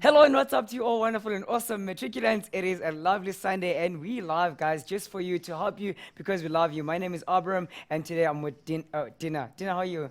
Hello and what's up to you all wonderful and awesome matriculants. It is a lovely Sunday and we live, guys, just for you, to help you because we love you. My name is Abram and today I'm with Dina. Dina, how are you?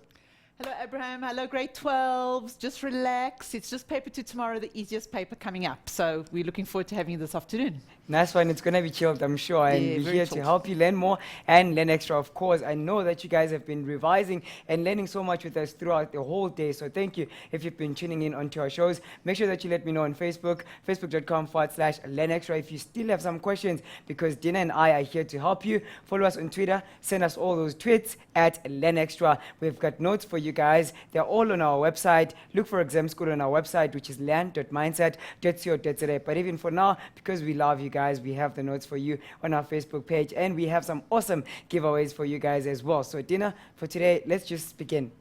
Hello, Abraham. Hello, grade 12s. Just relax. It's just paper 2 tomorrow, the easiest paper coming up. So we're looking forward to having you this afternoon. Nice one. It's going to be chilled, I'm sure. And Yeah, we're very here chilled. to help you learn more and learn extra, of course. I know that you guys have been revising and learning so much with us throughout the whole day. So thank you if you've been tuning in onto our shows. Make sure that you let me know on Facebook, facebook.com/learnextra if you still have some questions, because Dina and I are here to help you. Follow us on Twitter. Send us all those tweets at learnextra. We've got notes for you guys. They're all on our website. Look for Exam School on our website, which is learn.mindset.co.za. But even for now, because we love you guys, we have the notes for you on our Facebook page, and we have some awesome giveaways for you guys as well. So Dina, for today, let's just begin.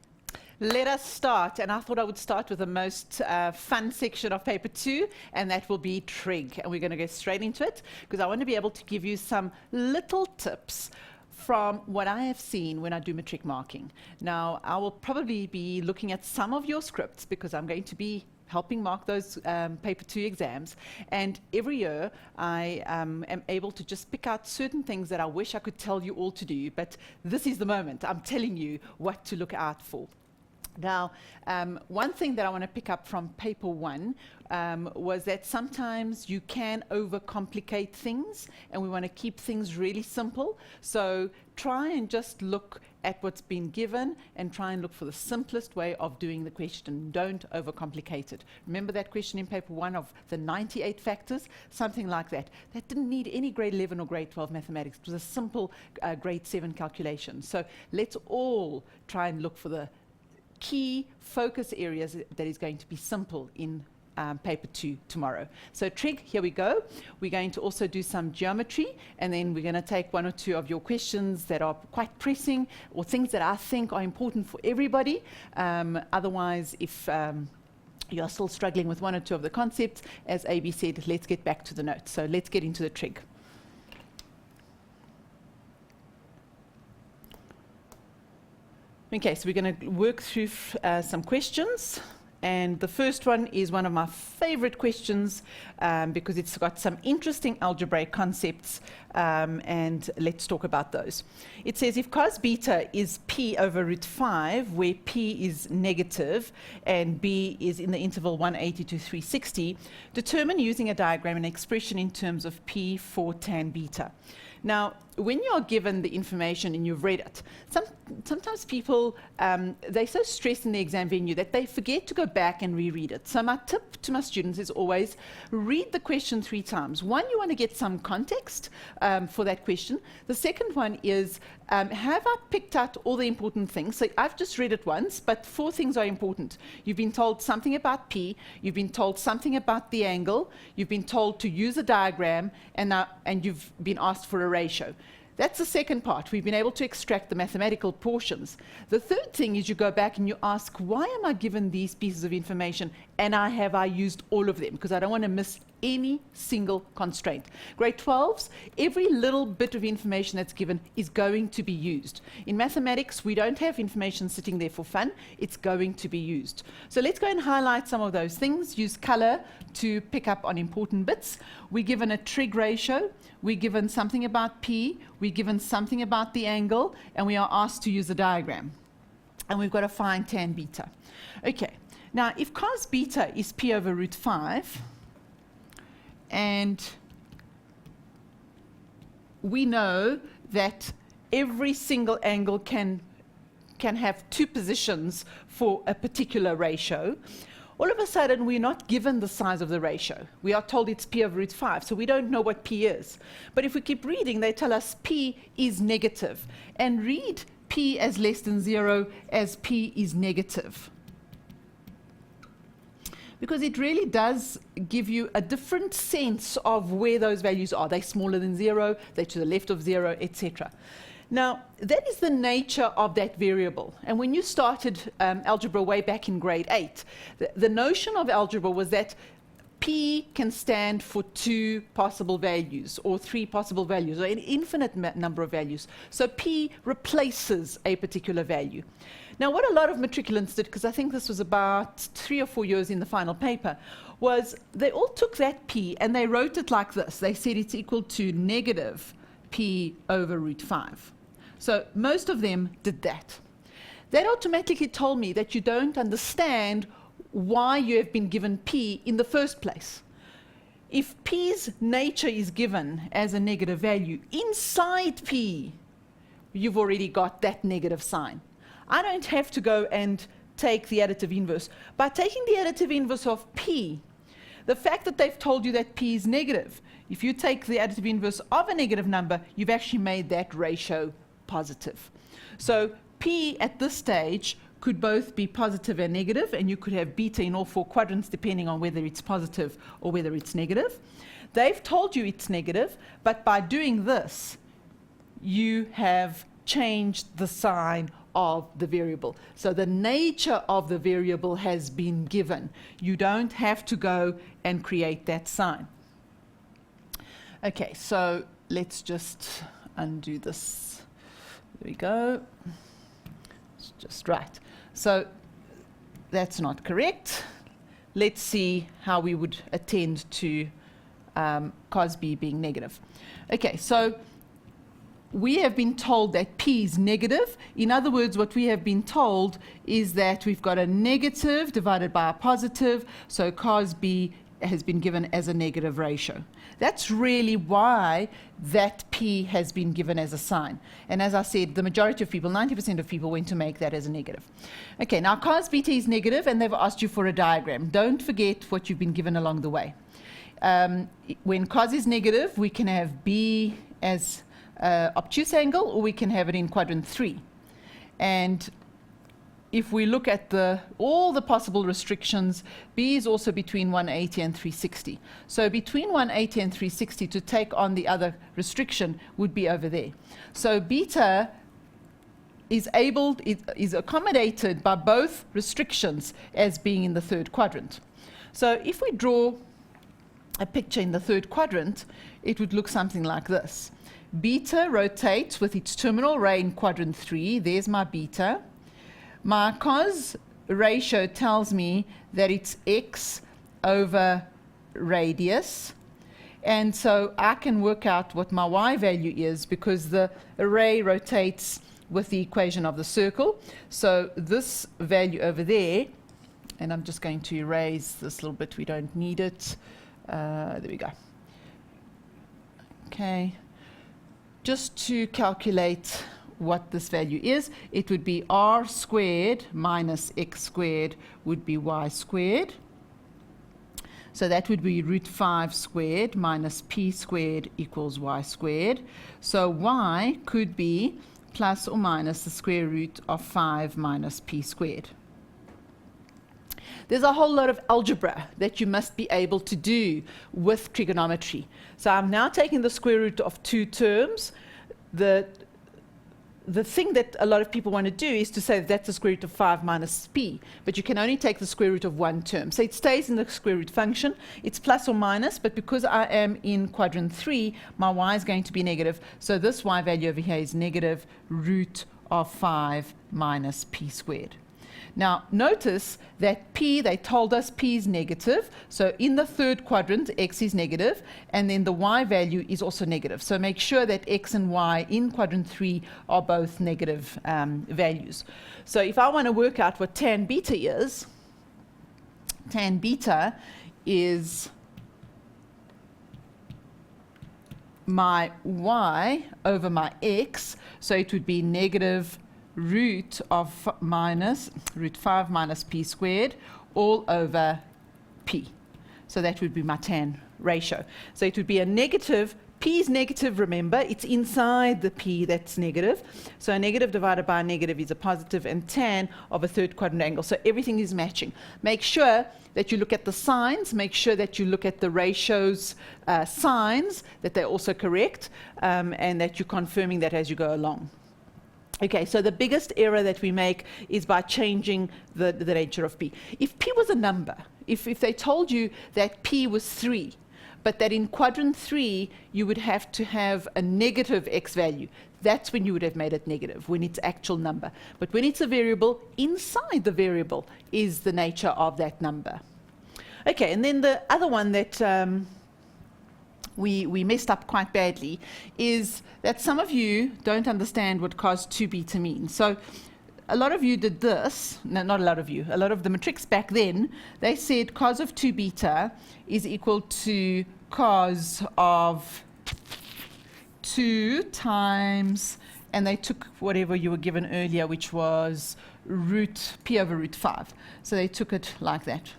Let us start. And I thought I would start with the most fun section of paper 2, and that will be trig. And we're going to go straight into it because I want to be able to give you some little tips from what I have seen when I do matric marking. Now, I will probably be looking at some of your scripts because I'm going to be helping mark those paper 2 exams. And every year, I am able to just pick out certain things that I wish I could tell you all to do, but this is the moment. I'm telling you what to look out for. Now, one thing that I want to pick up from paper 1 was that sometimes you can overcomplicate things, and we want to keep things really simple. So try and just look at what's been given and try and look for the simplest way of doing the question. Don't overcomplicate it. Remember that question in paper 1 of the 98 factors? Something like that. That didn't need any grade 11 or grade 12 mathematics. It was a simple grade 7 calculation. So let's all try and look for the key focus areas that is going to be simple in paper 2 tomorrow. So trig, here we go. We're going to also do some geometry, and then we're going to take 1 or 2 of your questions that are quite pressing or things that I think are important for everybody. Otherwise, if you're still struggling with 1 or 2 of the concepts, as AB said, let's get back to the notes. So let's get into the trig. Okay, so we're going to work through some questions. And the first one is one of my favorite questions because it's got some interesting algebraic concepts, and let's talk about those. It says if cos beta is p over root 5, where p is negative and b is in the interval 180 to 360, determine using a diagram an expression in terms of p for tan beta. Now, when you're given the information and you've read it, sometimes people, they're so stressed in the exam venue that they forget to go back and reread it. So my tip to my students is always read the question 3 times. One, you want to get some context for that question. The second one is, have I picked out all the important things? So I've just read it once, but 4 things are important. You've been told something about P, you've been told something about the angle, you've been told to use a diagram, and you've been asked for a ratio. That's the second part. We've been able to extract the mathematical portions. The third thing is you go back and you ask, why am I given these pieces of information, and have I used all of them? Because I don't want to miss any single constraint. Grade 12s, every little bit of information that's given is going to be used. In mathematics, we don't have information sitting there for fun. It's going to be used. So let's go and highlight some of those things. Use color to pick up on important bits. We're given a trig ratio. We're given something about P. We're given something about the angle. And we are asked to use a diagram. And we've got to find tan beta. Okay. Now, if cos beta is P over root 5, and we know that every single angle can have 2 positions for a particular ratio, all of a sudden we're not given the size of the ratio. We are told it's P over root 5, so we don't know what P is. But if we keep reading, they tell us P is negative. And read P as less than 0 as P is negative. Because it really does give you a different sense of where those values are. They're smaller than 0, they're to the left of 0, etc. Now, that is the nature of that variable. And when you started algebra way back in grade 8, the notion of algebra was that P can stand for 2 possible values or 3 possible values or an infinite number of values. So P replaces a particular value. Now, what a lot of matriculants did, because I think this was about 3 or 4 years in the final paper, was they all took that p and they wrote it like this. They said it's equal to negative p over root 5. So most of them did that. That automatically told me that you don't understand why you have been given p in the first place. If p's nature is given as a negative value, inside p, you've already got that negative sign. I don't have to go and take the additive inverse. By taking the additive inverse of p, the fact that they've told you that p is negative, if you take the additive inverse of a negative number, you've actually made that ratio positive. So p at this stage could both be positive and negative, and you could have beta in all 4 quadrants depending on whether it's positive or whether it's negative. They've told you it's negative, but by doing this, you have changed the sign of the variable. So the nature of the variable has been given. You don't have to go and create that sign. Okay, so let's just undo this. There we go. It's just right. So that's not correct. Let's see how we would attend to cos b being negative. Okay, so we have been told that p is negative. In other words, what we have been told is that we've got a negative divided by a positive, so cos b has been given as a negative ratio. That's really why that p has been given as a sign. And as I said, the majority of people, 90% of people, went to make that as a negative. Okay, now cos beta is negative, and they've asked you for a diagram. Don't forget what you've been given along the way. When cos is negative, we can have b as obtuse angle, or we can have it in quadrant 3. And if we look at all the possible restrictions, b is also between 180 and 360. So between 180 and 360, to take on the other restriction, would be over there. So beta is accommodated by both restrictions as being in the 3rd quadrant. So if we draw a picture in the 3rd quadrant, it would look something like this. Beta rotates with its terminal ray in quadrant 3. There's my beta. My cos ratio tells me that it's x over radius. And so I can work out what my y value is, because the array rotates with the equation of the circle. So this value over there, and I'm just going to erase this little bit, we don't need it. There we go. Okay. Just to calculate what this value is, it would be r squared minus x squared would be y squared. So that would be root 5 squared minus p squared equals y squared. So y could be plus or minus the square root of 5 minus p squared. There's a whole lot of algebra that you must be able to do with trigonometry. So I'm now taking the square root of 2 terms. The thing that a lot of people want to do is to say that that's the square root of 5 minus p, but you can only take the square root of 1 term. So it stays in the square root function. It's plus or minus, but because I am in quadrant 3, my y is going to be negative. So this y value over here is negative root of 5 minus p squared. Now, notice that p, they told us p is negative. So in the 3rd quadrant, x is negative, and then the y value is also negative. So make sure that x and y in quadrant 3 are both negative values. So if I want to work out what tan beta is my y over my x. So it would be negative root 5 minus p squared all over p. So that would be my tan ratio. So it would be a negative, p is negative, remember, it's inside the p that's negative. So a negative divided by a negative is a positive, and tan of a 3rd quadrant angle. So everything is matching. Make sure that you look at the signs, make sure that you look at the ratios signs, that they're also correct, and that you're confirming that as you go along. Okay, so the biggest error that we make is by changing the nature of p. If p was a number, if they told you that p was 3, but that in quadrant 3 you would have to have a negative x value. That's when you would have made it negative, when it's actual number. But when it's a variable, inside the variable is the nature of that number. Okay, and then the other one that we messed up quite badly is that some of you don't understand what cos 2 beta means. So a lot of you did this, no, not a lot of you, a lot of the matrics back then, they said cos of 2 beta is equal to cos of 2 times, and they took whatever you were given earlier, which was root p over root 5. So they took it like that.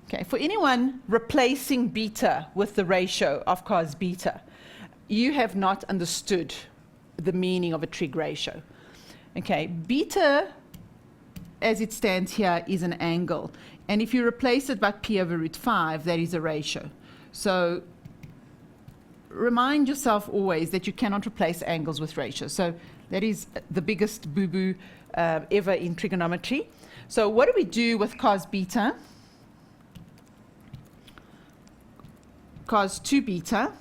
Okay, for anyone replacing beta with the ratio of cos beta, you have not understood the meaning of a trig ratio. Okay, beta, as it stands here, is an angle. And if you replace it by p over root 5, that is a ratio. So remind yourself always that you cannot replace angles with ratios. So that is the biggest boo-boo ever in trigonometry. So what do we do with cos beta? Cos 2 beta,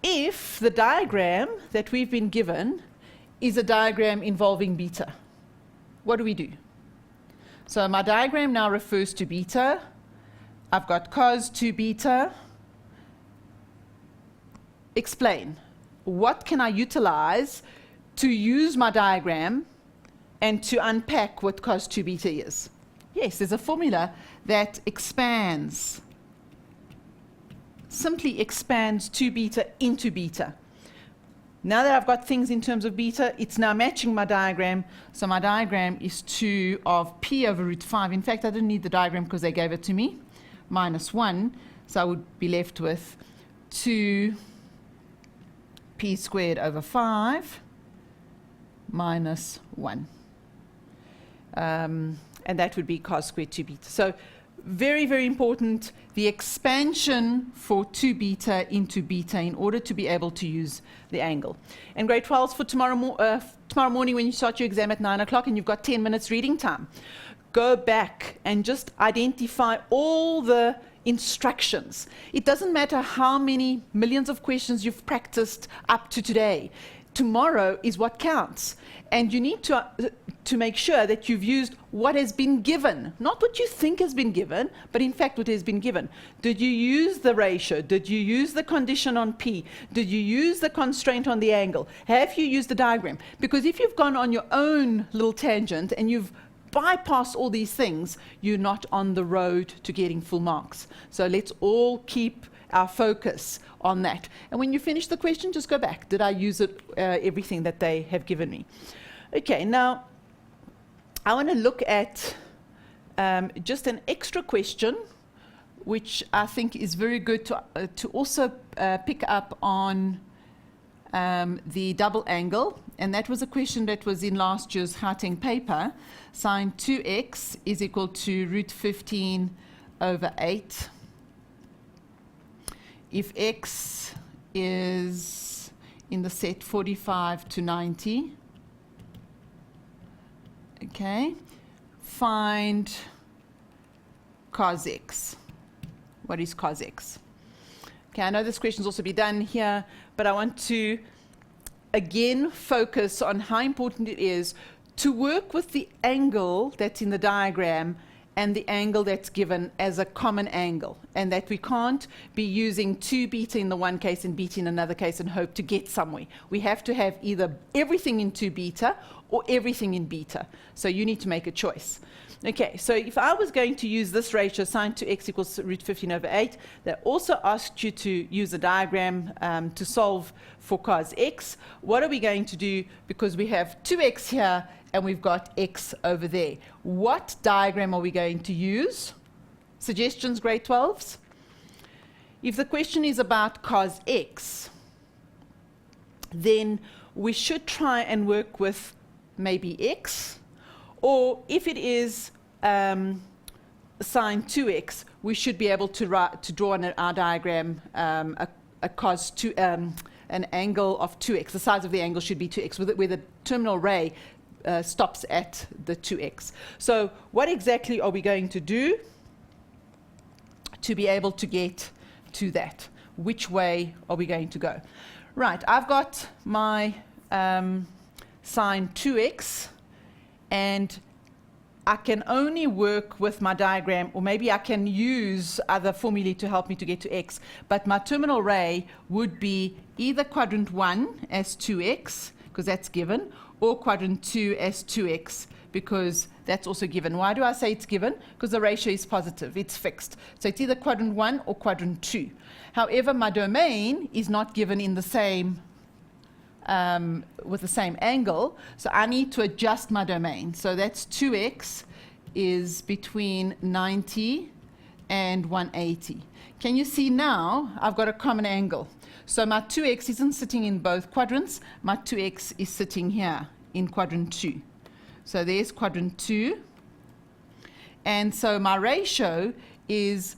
if the diagram that we've been given is a diagram involving beta. What do we do? So my diagram now refers to beta. I've got cos 2 beta. Explain. What can I utilize to use my diagram and to unpack what cos 2 beta is? Yes, there's a formula that expands, simply expands 2 beta into beta. Now that I've got things in terms of beta, it's now matching my diagram. So my diagram is 2 of p over root 5. In fact, I didn't need the diagram because they gave it to me, minus 1. So I would be left with 2 p squared over 5 minus 1. And that would be cos squared 2 beta. So very, very important, the expansion for 2 beta into beta in order to be able to use the angle. And grade 12s for tomorrow morning when you start your exam at 9 o'clock and you've got 10 minutes reading time, go back and just identify all the instructions. It doesn't matter how many millions of questions you've practiced up to today. Tomorrow is what counts. And you need to make sure that you've used what has been given, not what you think has been given, but in fact what has been given. Did you use the ratio? Did you use the condition on P? Did you use the constraint on the angle? Have you used the diagram? Because if you've gone on your own little tangent and you've bypassed all these things, you're not on the road to getting full marks. So let's all keep our focus on that. And when you finish the question, just go back. Did I use it, everything that they have given me? Okay, now I want to look at just an extra question, which I think is very good to also pick up on the double angle. And that was a question that was in last year's Gauteng paper. Sine 2x is equal to root 15 over 8. If x is in the set 45 to 90, okay, find cos x. What is cos x? Okay, I know this question's also be done here, but I want to again focus on how important it is to work with the angle that's in the diagram and the angle that's given as a common angle, and that we can't be using 2 beta in the one case and beta in another case and hope to get somewhere. We have to have either everything in 2 beta or everything in beta. So you need to make a choice. Okay, so if I was going to use this ratio, sine 2x equals root 15 over 8, that also asked you to use a diagram to solve for cos x. What are we going to do? Because we have 2x here and we've got x over there. What diagram are we going to use? Suggestions, grade 12s? If the question is about cos x, then we should try and work with maybe x, or if it is sine 2x, we should be able to draw on our diagram a cos 2, an angle of 2x. The size of the angle should be 2x, where the terminal ray stops at the 2x. So what exactly are we going to do to be able to get to that. Which way are we going to go? Right, I've got my sine 2x, and I can only work with my diagram, or maybe I can use other formulae to help me to get to x, but my terminal ray would be either quadrant 1 as 2x, because that's given, or quadrant 2 as 2x, because that's also given. Why do I say it's given? Because the ratio is positive, it's fixed. So it's either quadrant 1 or quadrant 2. However, my domain is not given in the same with the same angle, so I need to adjust my domain. So that's 2x is between 90 and 180. Can you see now I've got a common angle? So my 2x isn't sitting in both quadrants, my 2x is sitting here in quadrant 2. So there's quadrant 2, and so my ratio is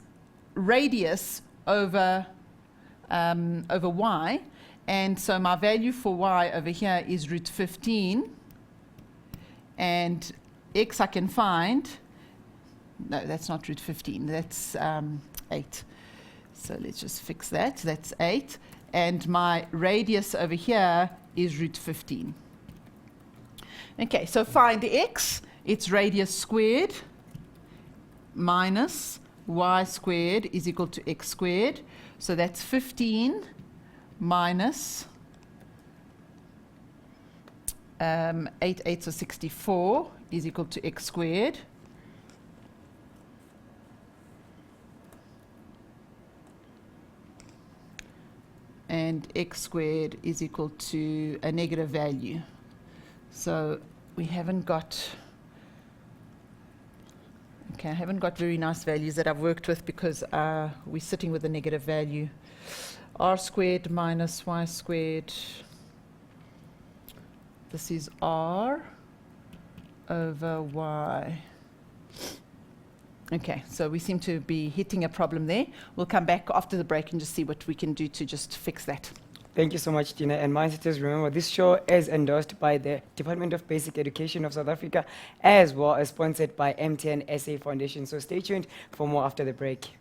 radius over y. And so my value for y over here is root 15, and x I can find, no, that's not root 15, that's 8. So let's just fix that, that's 8. And my radius over here is root 15. Okay, so find the x, it's radius squared minus y squared is equal to x squared. So that's 15 minus 8 8s are 64 is equal to x squared. And x squared is equal to a negative value. So we haven't got, okay, I haven't got very nice values that I've worked with because we're sitting with a negative value. R squared minus y squared, this is r over y. Okay, so we seem to be hitting a problem there. We'll come back after the break and just see what we can do to just fix that. Thank you so much, Tina. And Mindsetters, remember, this show is endorsed by the Department of Basic Education of South Africa, as well as sponsored by MTN SA Foundation. So stay tuned for more after the break.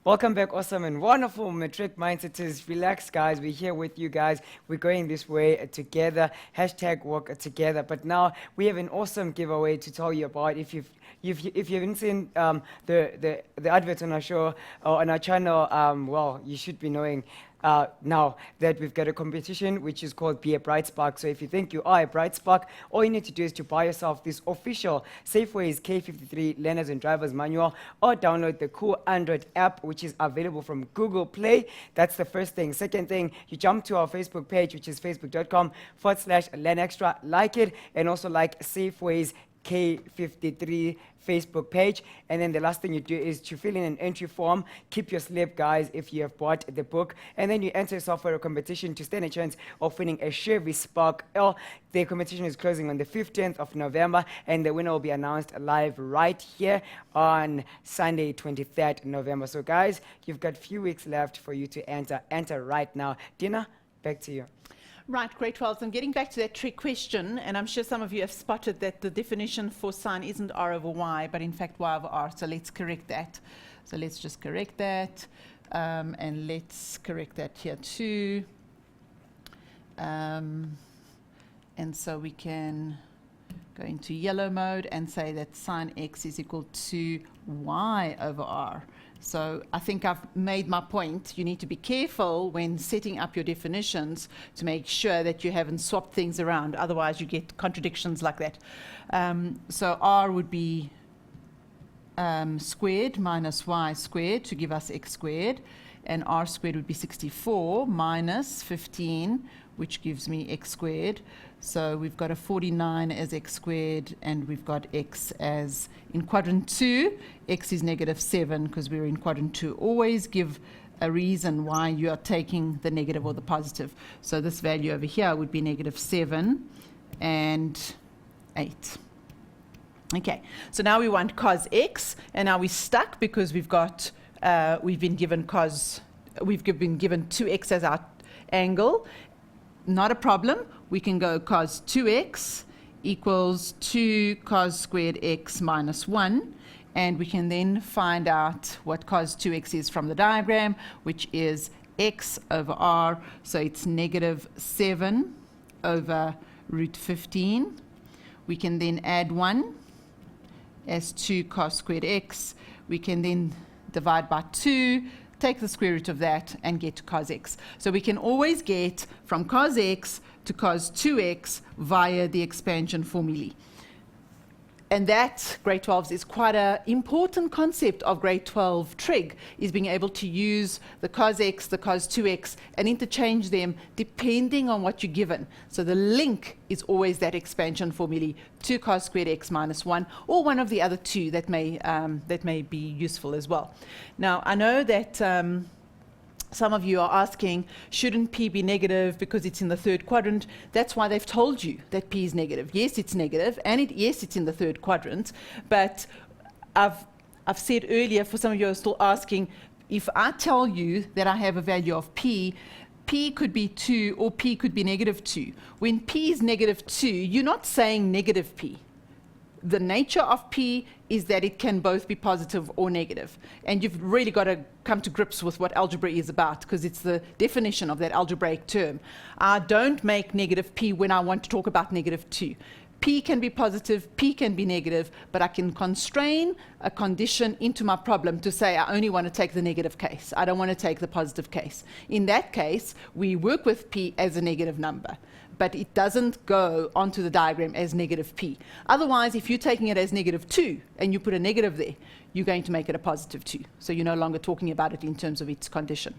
Welcome back, awesome and wonderful Matric Mindsetters. Relax, guys. We're here with you guys. We're going this way together. Hashtag walk together. But now we have an awesome giveaway to tell you about. If you haven't seen the advert on our show or on our channel, well, you should be knowing now that we've got a competition which is called Be a Bright Spark. So if you think you are a bright spark, all you need to do is to buy yourself this official Safeways K53 Learners and Drivers Manual, or download the cool Android app which is available from Google Play. That's the first thing. Second thing, you jump to our Facebook page, which is facebook.com/learnextra, like it, and also like Safeways K53 Facebook page. And then the last thing you do is to fill in an entry form. Keep your slip, guys, if you have bought the book, and then you enter yourself for a competition to stand a chance of winning a Chevy Spark L. The competition is closing on the 15th of November, and the winner will be announced live right here on Sunday, 23rd November. So guys, you've got a few weeks left for you to enter right now. Dina, back to you. Right, grade 12. I'm getting back to that trick question, and I'm sure some of you have spotted that the definition for sine isn't r over y, but in fact y over r. So let's correct that. So let's just correct that, and let's correct that here too. And so we can go into yellow mode and say that sine x is equal to y over r. So I think I've made my point. You need to be careful when setting up your definitions to make sure that you haven't swapped things around. Otherwise, you get contradictions like that. So r would be squared minus y squared to give us x squared. And r squared would be 64 minus 15, which gives me x squared. So we've got a 49 as x squared, and we've got x as, in quadrant 2, x is negative 7 because we're in quadrant 2. Always give a reason why you are taking the negative or the positive. So this value over here would be negative 7 and 8. Okay, so now we want cos x, and now we're stuck because we've got, we've been given 2x as our angle. not a problem. We can go cos 2x equals 2 cos squared x minus 1. And we can then find out what cos 2x is from the diagram, which is x over r. So it's negative 7 over root 15. We can then add 1 as 2 cos squared x. We can then divide by 2, take the square root of that, and get to cos x. So we can always get from cos x to cos 2x via the expansion formulae. And that, grade 12s, is quite an important concept of grade 12 trig, is being able to use the cos x, the cos 2x, and interchange them depending on what you're given. So the link is always that expansion formulae, 2 cos squared x minus 1, or one of the other two that may be useful as well. Now, I know that some of you are asking, shouldn't P be negative because it's in the third quadrant? That's why they've told you that P is negative. Yes, it's negative, and yes, it's in the third quadrant, but I've said earlier, for some of you who are still asking, if I tell you that I have a value of P, P could be 2 or P could be negative 2. When P is negative 2, you're not saying negative P. The nature of P is that it can both be positive or negative. And you've really got to come to grips with what algebra is about, because it's the definition of that algebraic term. I don't make negative P when I want to talk about negative 2. P can be positive, P can be negative, but I can constrain a condition into my problem to say I only want to take the negative case. I don't want to take the positive case. In that case, we work with P as a negative number, but it doesn't go onto the diagram as negative P. Otherwise, if you're taking it as negative 2 and you put a negative there, you're going to make it a positive 2. So you're no longer talking about it in terms of its condition.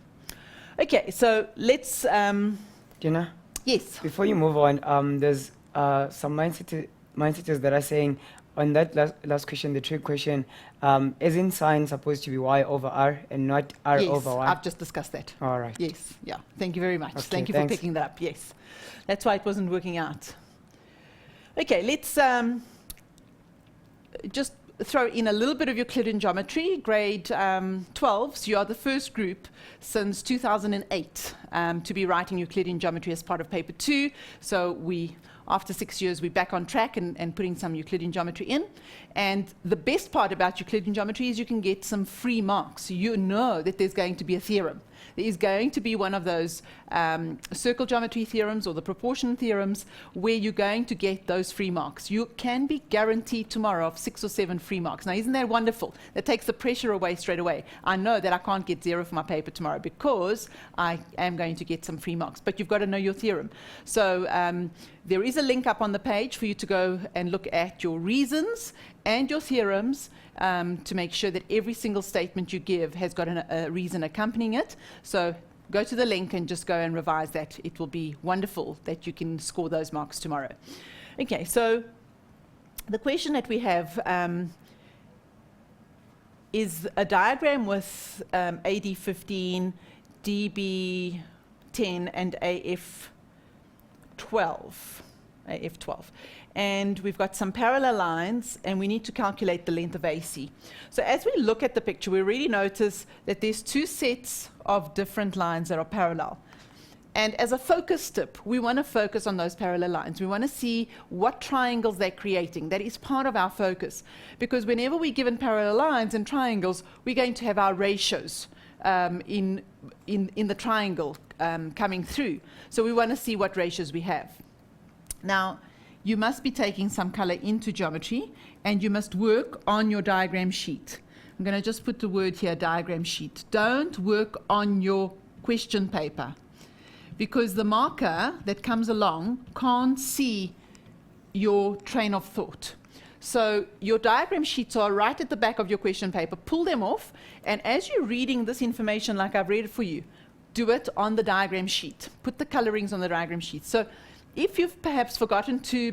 Okay, so let's... Dina? Yes? Before you move on, there's some mindsetters that are saying, on that last question, the trig question, isn't sine supposed to be y over r and not r Yes, over y? I've just discussed that. All right. Yes, yeah. Thank you very much. Okay, Thank you thanks. for picking that up. Yes. That's why it wasn't working out. Okay, let's just throw in a little bit of Euclidean geometry. Grade 12s, you are the first group since 2008 to be writing Euclidean geometry as part of paper 2. So after 6 years, we're back on track and putting some Euclidean geometry in. And the best part about Euclidean geometry is you can get some free marks. You know that there's going to be a theorem. There is going to be one of those circle geometry theorems or the proportion theorems where you're going to get those free marks. You can be guaranteed tomorrow of 6 or 7 free marks. Now, isn't that wonderful? That takes the pressure away straight away. I know that I can't get 0 for my paper tomorrow because I am going to get some free marks. But you've got to know your theorem. So there is a link up on the page for you to go and look at your reasons and your theorems to make sure that every single statement you give has got a reason accompanying it. So go to the link and just go and revise that. It will be wonderful that you can score those marks tomorrow. Okay, so the question that we have is a diagram with AD 15, DB 10, and AF 12. And we've got some parallel lines, and we need to calculate the length of AC. So as we look at the picture, we really notice that there's 2 sets of different lines that are parallel. And as a focus tip, we want to focus on those parallel lines. We want to see what triangles they're creating. That is part of our focus. Because whenever we're given parallel lines and triangles, we're going to have our ratios in the triangle coming through. So we want to see what ratios we have. Now, you must be taking some color into geometry, and you must work on your diagram sheet. I'm going to just put the word here, diagram sheet. Don't work on your question paper, because the marker that comes along can't see your train of thought. So your diagram sheets are right at the back of your question paper. Pull them off, and as you're reading this information like I've read it for you, do it on the diagram sheet. Put the colorings on the diagram sheet. So if you've perhaps forgotten to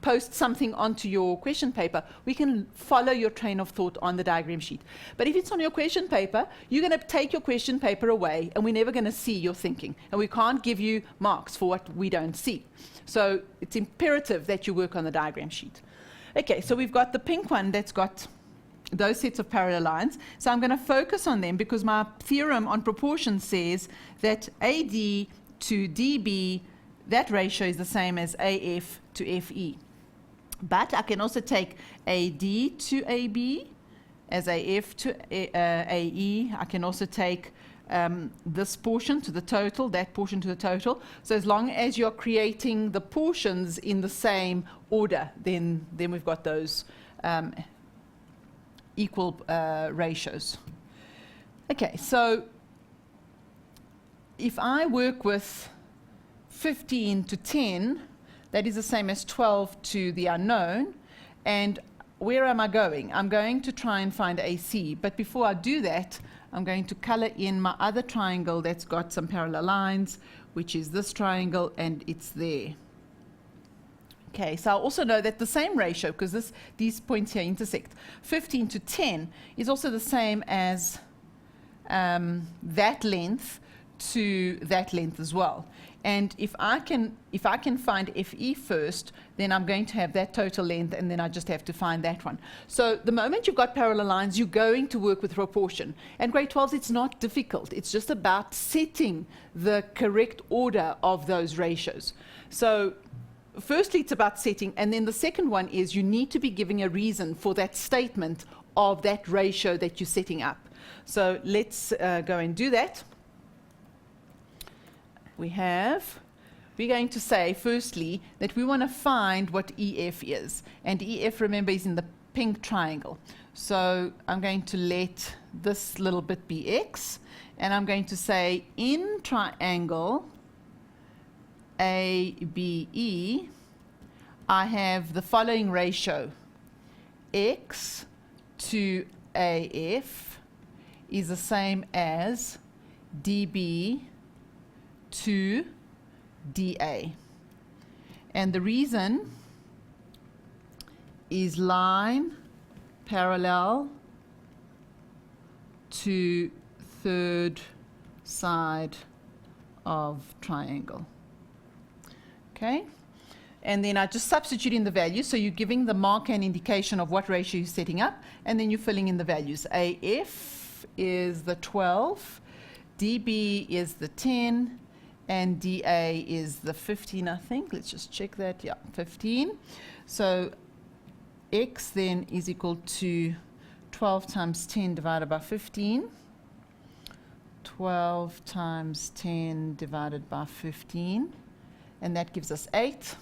post something onto your question paper, we can follow your train of thought on the diagram sheet. But if it's on your question paper, you're going to take your question paper away, and we're never going to see your thinking. And we can't give you marks for what we don't see. So it's imperative that you work on the diagram sheet. Okay, so we've got the pink one that's got those sets of parallel lines. So I'm going to focus on them because my theorem on proportion says that AD to DB, that ratio is the same as AF to FE. But I can also take AD to AB as AF to AE. I can also take this portion to the total, that portion to the total. So as long as you're creating the portions in the same order, then we've got those equal ratios. Okay, so if I work with 15 to 10, that is the same as 12 to the unknown. And where am I going? I'm going to try and find AC. But before I do that, I'm going to color in my other triangle that's got some parallel lines, which is this triangle, and it's there. Okay, so I also know that the same ratio, because these points here intersect, 15 to 10 is also the same as that length to that length as well. And if I can find FE first, then I'm going to have that total length, and then I just have to find that one. So the moment you've got parallel lines, you're going to work with proportion. And grade 12s, it's not difficult. It's just about setting the correct order of those ratios. So firstly, it's about setting, and then the second one is you need to be giving a reason for that statement of that ratio that you're setting up. So let's go and do that. We're going to say, firstly, that we want to find what EF is. And EF, remember, is in the pink triangle. So I'm going to let this little bit be X. And I'm going to say, in triangle ABE, I have the following ratio. X to AF is the same as DB to DA. And the reason is line parallel to third side of triangle. Okay? And then I just substitute in the values. So you're giving the marker an indication of what ratio you're setting up, and then you're filling in the values. AF is the 12, DB is the 10, and DA is the 15, I think. Let's just check that. Yeah, 15. So X then is equal to 12 times 10 divided by 15. 12 times 10 divided by 15. And that gives us 8.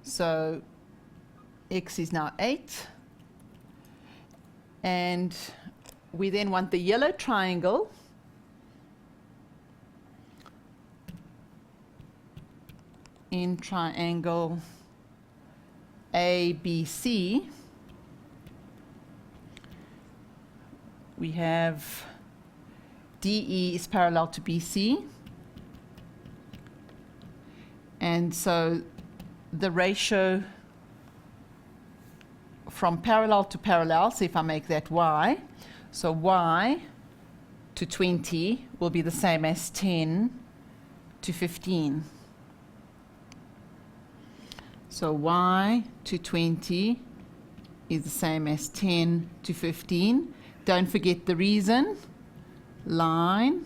So X is now 8. And we then want the yellow triangle in triangle ABC. We have DE is parallel to BC. And so the ratio from parallel to parallel, so if I make that Y, so Y to 20 will be the same as 10 to 15. So Y to 20 is the same as 10 to 15. Don't forget the reason. Line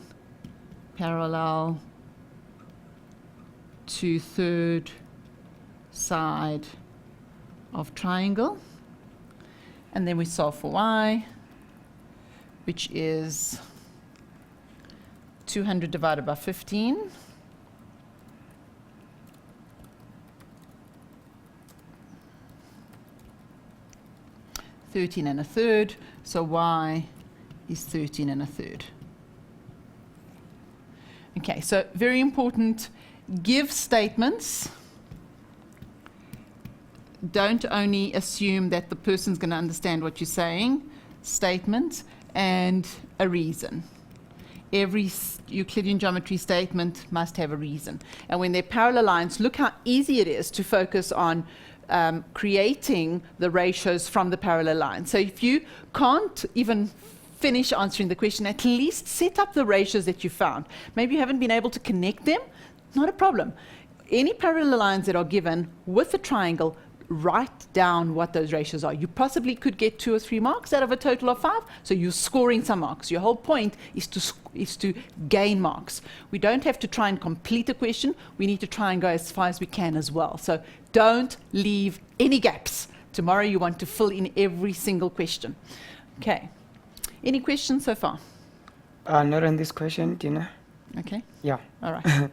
parallel to third side of triangle. And then we solve for Y, which is 200 divided by 15. Thirteen and a third, so Y is 13 and a third. Okay, so very important, give statements. Don't only assume that the person's going to understand what you're saying. Statement and a reason. Every Euclidean geometry statement must have a reason. And when they're parallel lines, look how easy it is to focus on creating the ratios from the parallel line. So if you can't even finish answering the question, at least set up the ratios that you found. Maybe you haven't been able to connect them, not a problem. Any parallel lines that are given with a triangle, write down what those ratios are. You possibly could get 2 or 3 marks out of a total of 5, so you're scoring some marks. Your whole point is to gain marks. We don't have to try and complete a question. We need to try and go as far as we can as well. So don't leave any gaps. Tomorrow you want to fill in every single question. Okay. Any questions so far? Not on this question, Dina. Okay. Yeah. All right.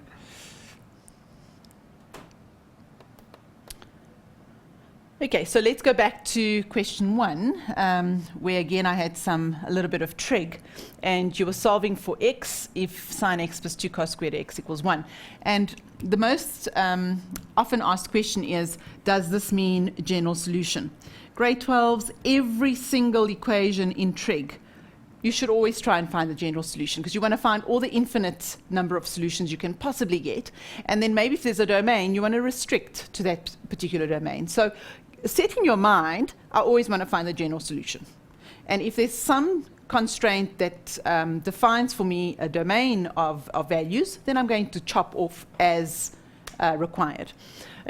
Okay, so let's go back to question 1, where again I had a little bit of trig, and you were solving for x if sine x plus 2 cos squared x equals 1. And the most often asked question is, does this mean general solution? Grade 12s, every single equation in trig, you should always try and find the general solution, because you want to find all the infinite number of solutions you can possibly get. And then maybe if there's a domain, you want to restrict to that particular domain. So set in your mind, I always want to find the general solution. And if there's some constraint that defines for me a domain of values, then I'm going to chop off as required.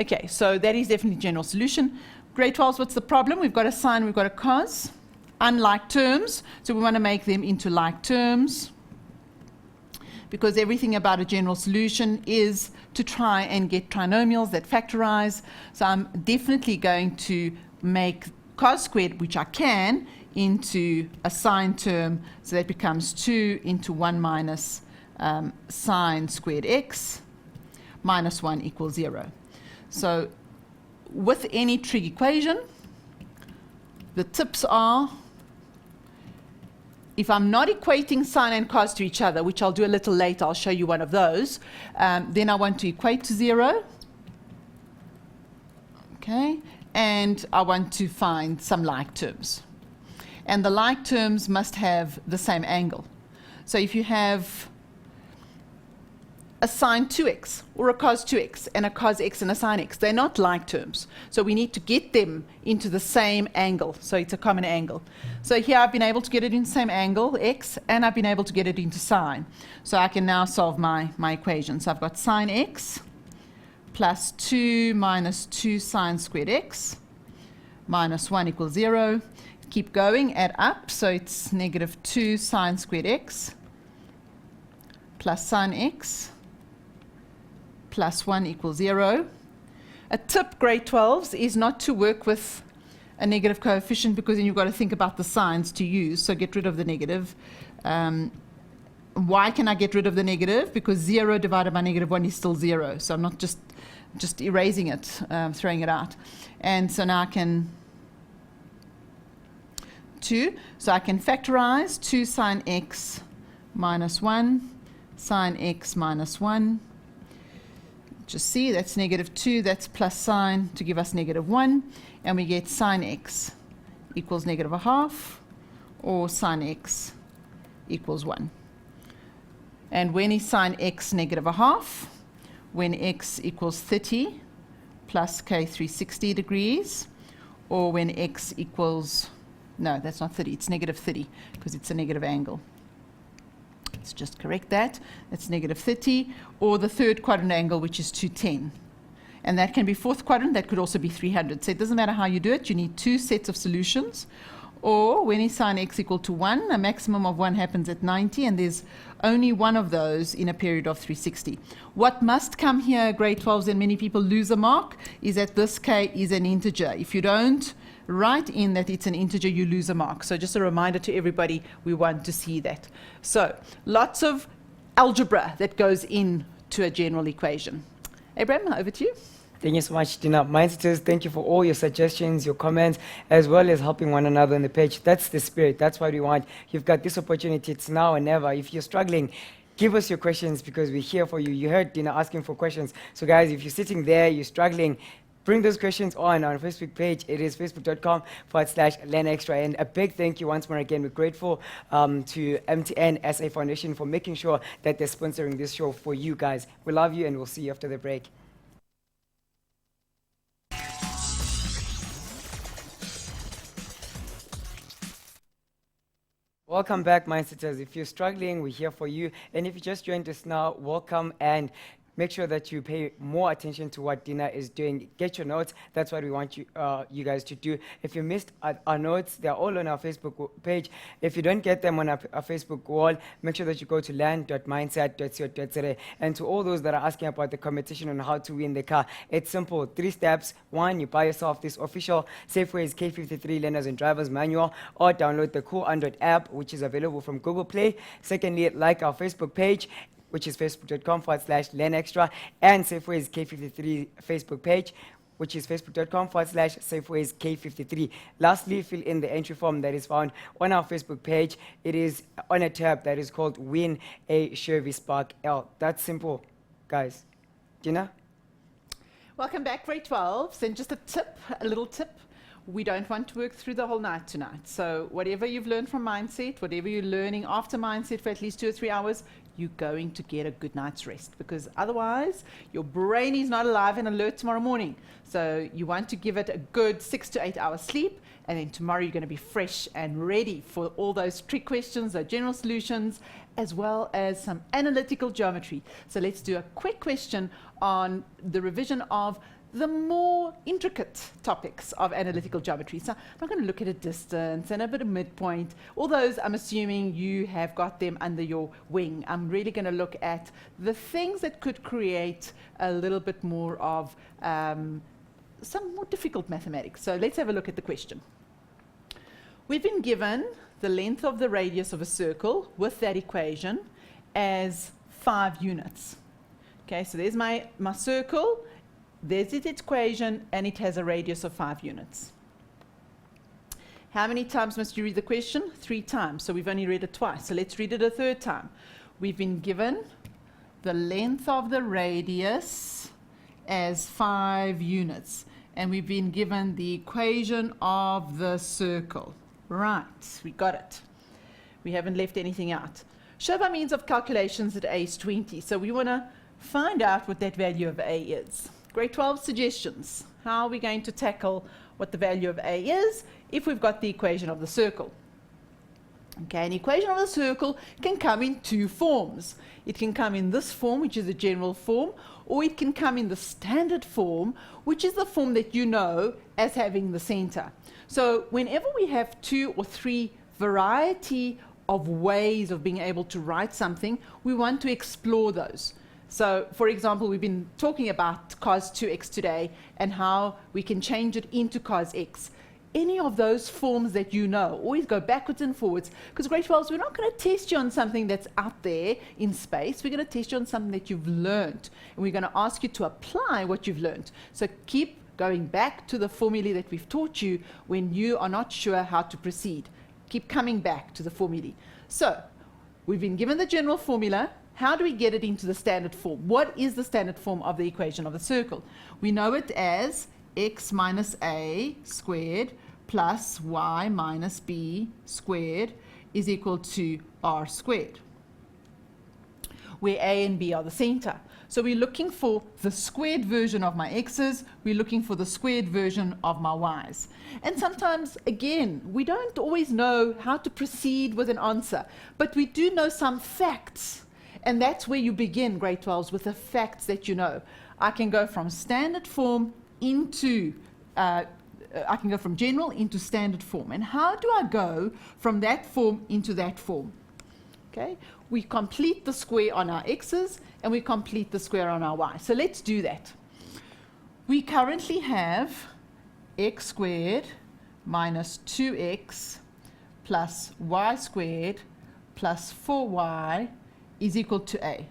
Okay, so that is definitely general solution. Grade 12s, what's the problem? We've got a sine, we've got a cos. Unlike terms, so we want to make them into like terms, because everything about a general solution is to try and get trinomials that factorize. So I'm definitely going to make cos squared, which I can, into a sine term, so that becomes 2 into 1 minus sine squared x minus 1 equals 0. So with any trig equation, the tips are, if I'm not equating sine and cos to each other, which I'll do a little later, I'll show you one of those, then I want to equate to 0. Okay, and I want to find some like terms. And the like terms must have the same angle. So if you have a sine 2x or a cos 2x and a cos x and a sine x, they're not like terms. So we need to get them into the same angle. So it's a common angle. So here I've been able to get it in the same angle, x, and I've been able to get it into sine. So I can now solve my equation. So I've got sine x plus 2 minus 2 sine squared x minus 1 equals 0. Keep going, add up. So it's negative 2 sine squared x plus sine x plus 1 equals 0. A tip, grade 12s, is not to work with a negative coefficient, because then you've got to think about the signs to use. So get rid of the negative. Why can I get rid of the negative? Because 0 divided by negative 1 is still 0. So I'm not just erasing it, throwing it out. And so now I can 2. So I can factorize 2 sine x minus 1 sine x minus 1. Just see, that's negative 2, that's plus sine to give us negative 1, and we get sine x equals negative a half, or sine x equals 1. And when is sine x negative a half? When x equals 30 plus k 360 degrees, or when x equals, no, that's not 30, it's negative 30, because it's a negative angle. Let's just correct that. That's negative 30, or the third quadrant angle, which is 210. And that can be fourth quadrant, that could also be 300. So it doesn't matter how you do it, you need 2 sets of solutions. Or when is sine x equal to 1, a maximum of 1 happens at 90, and there's only one of those in a period of 360. What must come here, grade 12s, and many people lose a mark, is that this k is an integer. If you don't write in that it's an integer, you lose a mark. So just a reminder to everybody, we want to see that. So lots of algebra that goes into a general equation. Abraham, over to you. Thank you so much, Dina. Mindsetters, thank you for all your suggestions, your comments, as well as helping one another on the page. That's the spirit. That's what we want. You've got this opportunity. It's now or never. If you're struggling, give us your questions, because we're here for you. You heard Dina asking for questions. So guys, if you're sitting there, you're struggling, bring those questions on our Facebook page. It is facebook.com/learnextra. And a big thank you once more again. We're grateful to MTN SA Foundation for making sure that they're sponsoring this show for you guys. We love you, and we'll see you after the break. Welcome back, Mindsetters. If you're struggling, we're here for you. And if you just joined us now, welcome. And make sure that you pay more attention to what Dina is doing. Get your notes. That's what we want you guys to do. If you missed our notes, they're all on our Facebook page. If you don't get them on our Facebook wall, make sure that you go to land.mindset.co.za. And to all those that are asking about the competition on how to win the car, it's simple. 3 steps. 1, you buy yourself this official Safeways K53 Learners and Drivers Manual, or download the Cool Android app, which is available from Google Play. Secondly, like our Facebook page, which is facebook.com/learnextra, and Safeways K53 Facebook page, which is facebook.com/Safeways K53. Lastly, fill in the entry form that is found on our Facebook page. It is on a tab that is called Win a Chevy Spark L. That's simple, guys. Gina? Welcome back, grade 12s. And just a little tip. We don't want to work through the whole night tonight. So whatever you've learned from Mindset, whatever you're learning after Mindset for at least 2 or 3 hours, you're going to get a good night's rest, because otherwise your brain is not alive and alert tomorrow morning. So you want to give it a good 6 to 8 hours sleep, and then tomorrow you're going to be fresh and ready for all those trick questions, those general solutions, as well as some analytical geometry. So let's do a quick question on the revision of the more intricate topics of analytical geometry. So I'm going to look at a distance and a bit of midpoint. All those, I'm assuming you have got them under your wing. I'm really going to look at the things that could create a little bit more of some more difficult mathematics. So let's have a look at the question. We've been given the length of the radius of a circle with that equation as 5 units. Okay, so there's my circle. There's its equation, and it has a radius of 5 units. How many times must you read the question? 3 times. So we've only read it twice. So let's read it a 3rd time. We've been given the length of the radius as 5 units. And we've been given the equation of the circle. Right, we got it. We haven't left anything out. Show by means of calculations that A is 20. So we want to find out what that value of A is. Grade 12 suggestions. How are we going to tackle what the value of A is if we've got the equation of the circle? Okay, an equation of the circle can come in 2 forms. It can come in this form, which is a general form, or it can come in the standard form, which is the form that you know as having the center. So whenever we have 2 or 3 variety of ways of being able to write something, we want to explore those. So, for example, we've been talking about cos 2x today and how we can change it into cos x. Any of those forms that you know, always go backwards and forwards, because grade 12s, we're not going to test you on something that's out there in space. We're going to test you on something that you've learned, and we're going to ask you to apply what you've learned. So keep going back to the formulae that we've taught you when you are not sure how to proceed. Keep coming back to the formulae. So we've been given the general formula. How do we get it into the standard form? What is the standard form of the equation of the circle? We know it as x minus a squared plus y minus b squared is equal to r squared, where a and b are the center. So we're looking for the squared version of my x's, we're looking for the squared version of my y's. And sometimes, again, we don't always know how to proceed with an answer, but we do know some facts. And that's where you begin, grade 12s, with the facts that you know. I can go from standard form into, I can go from general into standard form. And how do I go from that form into that form? Okay, we complete the square on our x's and we complete the square on our y. So let's do that. We currently have x squared minus 2x plus y squared plus 4y is equal to a.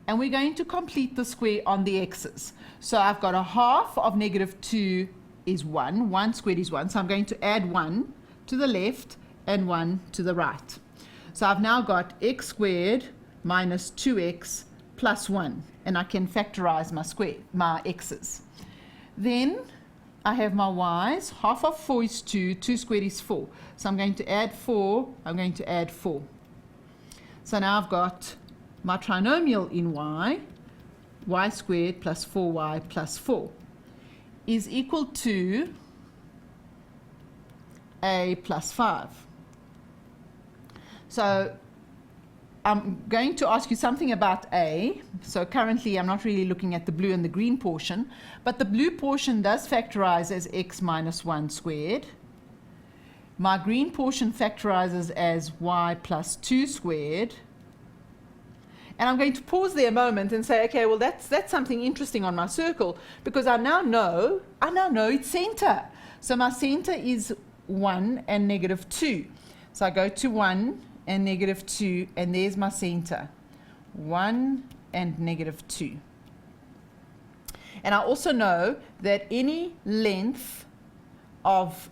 And we're going to complete the square on the x's. So I've got a half of negative 2 is 1. 1 squared is 1. So I'm going to add 1 to the left and 1 to the right. So I've now got x squared minus 2x plus 1. And I can factorize my x's. Then I have my y's. Half of 4 is 2. 2 squared is 4. So I'm going to add 4. I'm going to add 4. So now I've got my trinomial in y squared plus 4y plus 4 is equal to a plus 5. So I'm going to ask you something about A. So currently I'm not really looking at the blue and the green portion, but the blue portion does factorize as x minus 1 squared. My green portion factorizes as y plus 2 squared. And I'm going to pause there a moment and say, okay, well, that's something interesting on my circle, because I now know its center. So my center is 1 and negative 2. So I go to 1 and negative 2, and there's my center, 1 and negative 2. And I also know that any length of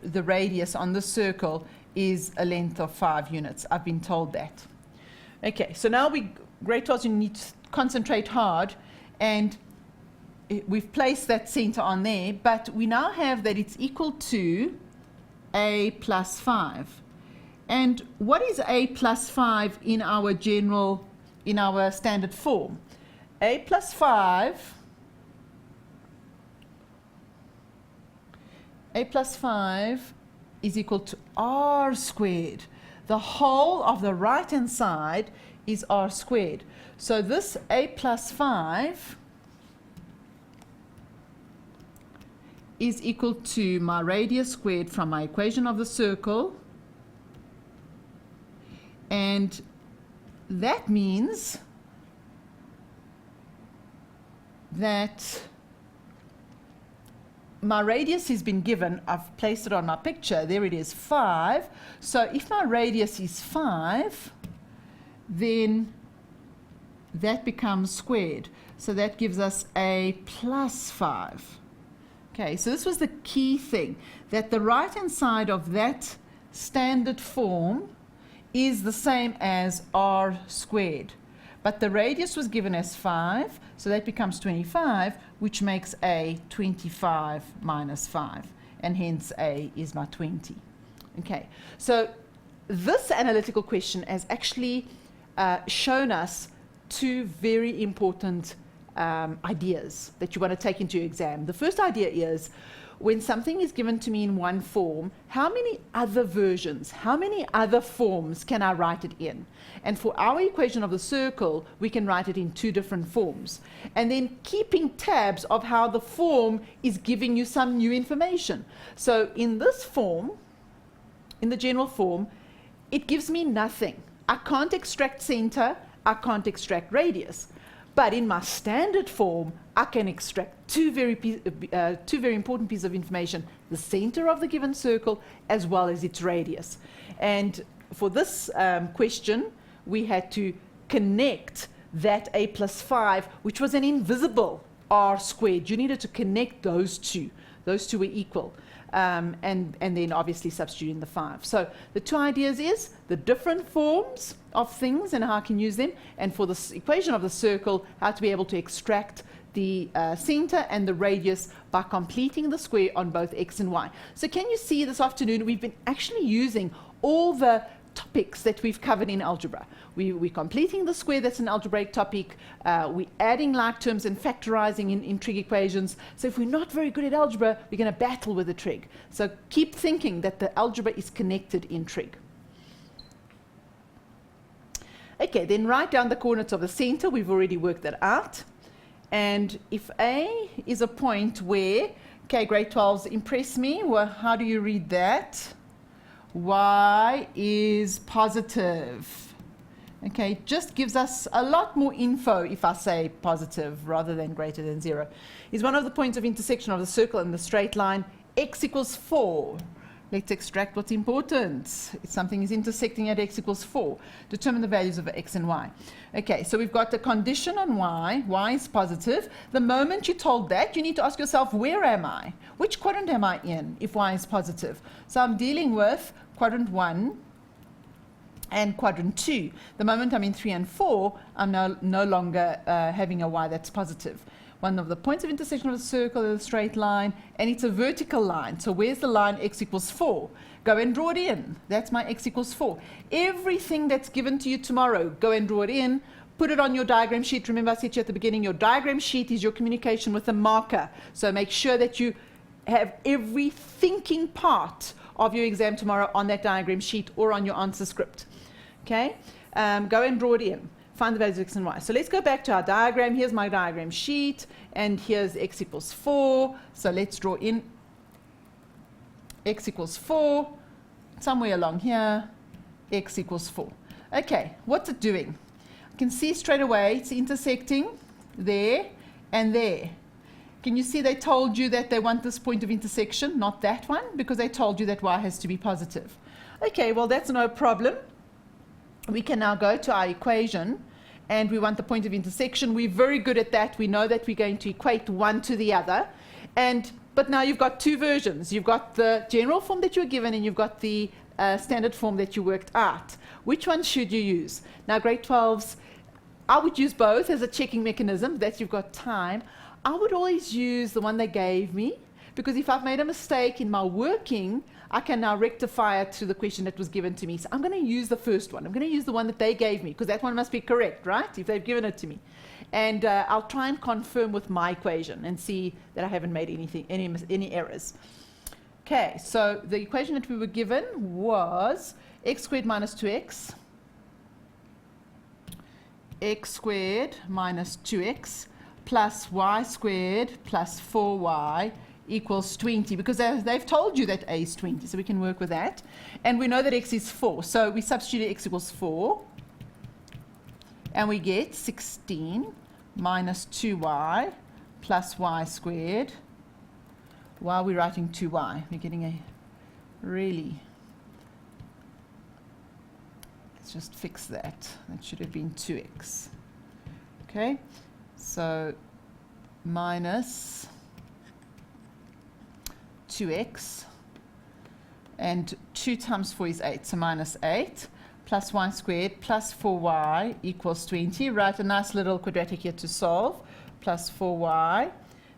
the radius on the circle is a length of 5 units. I've been told that. Okay, so now grade 12, you need to concentrate hard, and we've placed that center on there, but we now have that it's equal to a plus 5. And what is a plus 5 in our standard form? A plus 5 is equal to r squared. The whole of the right-hand side is r squared. So this a plus 5 is equal to my radius squared from my equation of the circle. And that means that my radius has been given, I've placed it on my picture, there it is, 5. So if my radius is 5, then that becomes squared. So that gives us a plus 5. Okay, so this was the key thing, that the right-hand side of that standard form is the same as r squared. But the radius was given as 5, so that becomes 25, which makes a 25 minus 5, and hence a is my 20. Okay, so this analytical question has actually shown us two very important ideas that you want to take into your exam. The first idea is, when something is given to me in one form, how many other versions, how many other forms can I write it in? And for our equation of the circle, we can write it in 2 different forms. And then keeping tabs of how the form is giving you some new information. So in this form, in the general form, it gives me nothing. I can't extract center, I can't extract radius. But in my standard form, I can extract two very important pieces of information: the center of the given circle as well as its radius. And for this question, we had to connect that a plus 5, which was an invisible r squared. You needed to connect those two. Those two were equal. And then obviously substituting the 5. So the two ideas is the different forms of things and how I can use them, and for this equation of the circle, how to be able to extract the center and the radius by completing the square on both x and y. So can you see this afternoon we've been actually using all the topics that we've covered in algebra. We're completing the square, that's an algebraic topic. We're adding like terms and factorizing in trig equations. So if we're not very good at algebra, we're going to battle with the trig. So keep thinking that the algebra is connected in trig. Okay, then write down the coordinates of the center. We've already worked that out. And if A is a point where, okay, grade 12s impress me, well, how do you read that? Y is positive. Okay, just gives us a lot more info if I say positive rather than greater than 0. Is one of the points of intersection of the circle and the straight line. X equals 4. Let's extract what's important. If something is intersecting at x equals 4, determine the values of x and y. Okay, so we've got the condition on y is positive. The moment you're told that, you need to ask yourself, where am I? Which quadrant am I in if y is positive? So I'm dealing with quadrant 1 and quadrant 2. The moment I'm in 3 and 4, I'm no longer having a y that's positive. One of the points of intersection of the circle is a straight line, and it's a vertical line. So where's the line x equals 4? Go and draw it in. That's my x equals 4. Everything that's given to you tomorrow, go and draw it in. Put it on your diagram sheet. Remember I said to you at the beginning, your diagram sheet is your communication with a marker. So make sure that you have every thinking part of your exam tomorrow on that diagram sheet or on your answer script. Okay? go and draw it in. Find the values of x and y. So let's go back to our diagram. Here's my diagram sheet, and here's x equals 4. So let's draw in x equals 4, somewhere along here, x equals 4. Okay, what's it doing? I can see straight away it's intersecting there and there. Can you see they told you that they want this point of intersection, not that one, because they told you that y has to be positive. Okay, well, that's no problem. We can now go to our equation, and we want the point of intersection. We're very good at that. We know that we're going to equate one to the other. But now you've got two versions. You've got the general form that you were given, and you've got the standard form that you worked out. Which one should you use? Now, grade 12s, I would use both as a checking mechanism, that you've got time. I would always use the one they gave me, because if I've made a mistake in my working, I can now rectify it to the question that was given to me. So I'm going to use the first one. I'm going to use the one that they gave me, because that one must be correct, right, if they've given it to me. And I'll try and confirm with my equation and see that I haven't made any errors. Okay, so the equation that we were given was x squared minus 2x, x squared minus 2x, plus y squared plus 4y equals 20, because they've told you that a is 20, so we can work with that. And we know that x is 4, so we substitute x equals 4, and we get 16 minus 2y plus y squared. Why are we writing 2y? We're getting a really... Let's just fix that. That should have been 2x. Okay, so minus 2x, and 2 times 4 is 8, so minus 8, plus y squared plus 4y equals 20. Write a nice little quadratic here to solve. Plus 4y,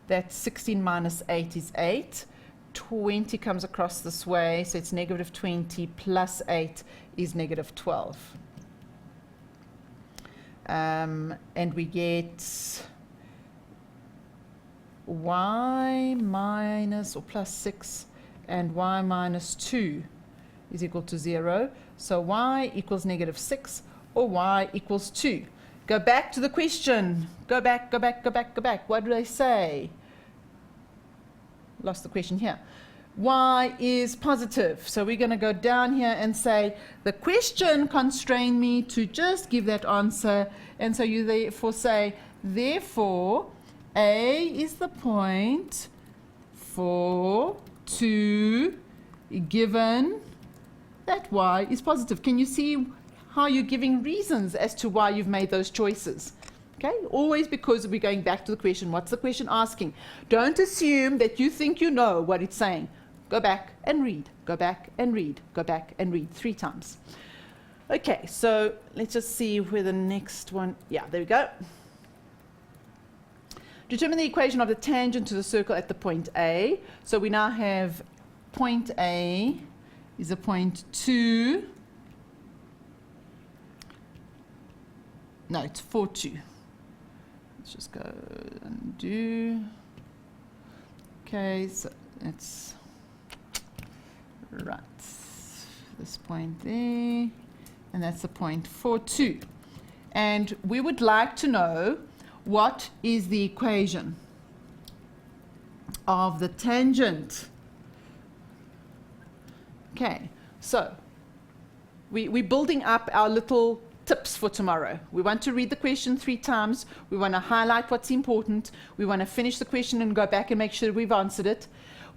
that's 16 minus 8 is 8. 20 comes across this way, so it's negative 20 plus 8 is negative 12. And we get y minus or plus 6 and y minus 2 is equal to 0. So y equals negative 6 or y equals 2. Go back to the question. Go back, go back, go back, go back. What do they say? Lost the question here. Y is positive. So we're going to go down here and say the question constrained me to just give that answer. And so you therefore say, therefore, A is the point for 2 given that y is positive. Can you see how you're giving reasons as to why you've made those choices? Okay, always because we're going back to the question. What's the question asking? Don't assume that you think you know what it's saying. Go back and read, go back and read, go back and read 3 times. Okay, so let's just see where the next one, yeah, there we go. Determine the equation of the tangent to the circle at the point A. So we now have point A is a point 2. No, it's 4, 2. Let's just go and do. Okay, so it's right. This point there, and that's the point 4, 2. And we would like to know what is the equation of the tangent. Okay, so we're building up our little tips for tomorrow. We want to read the question 3 times. We want to highlight what's important. We want to finish the question and go back and make sure we've answered it.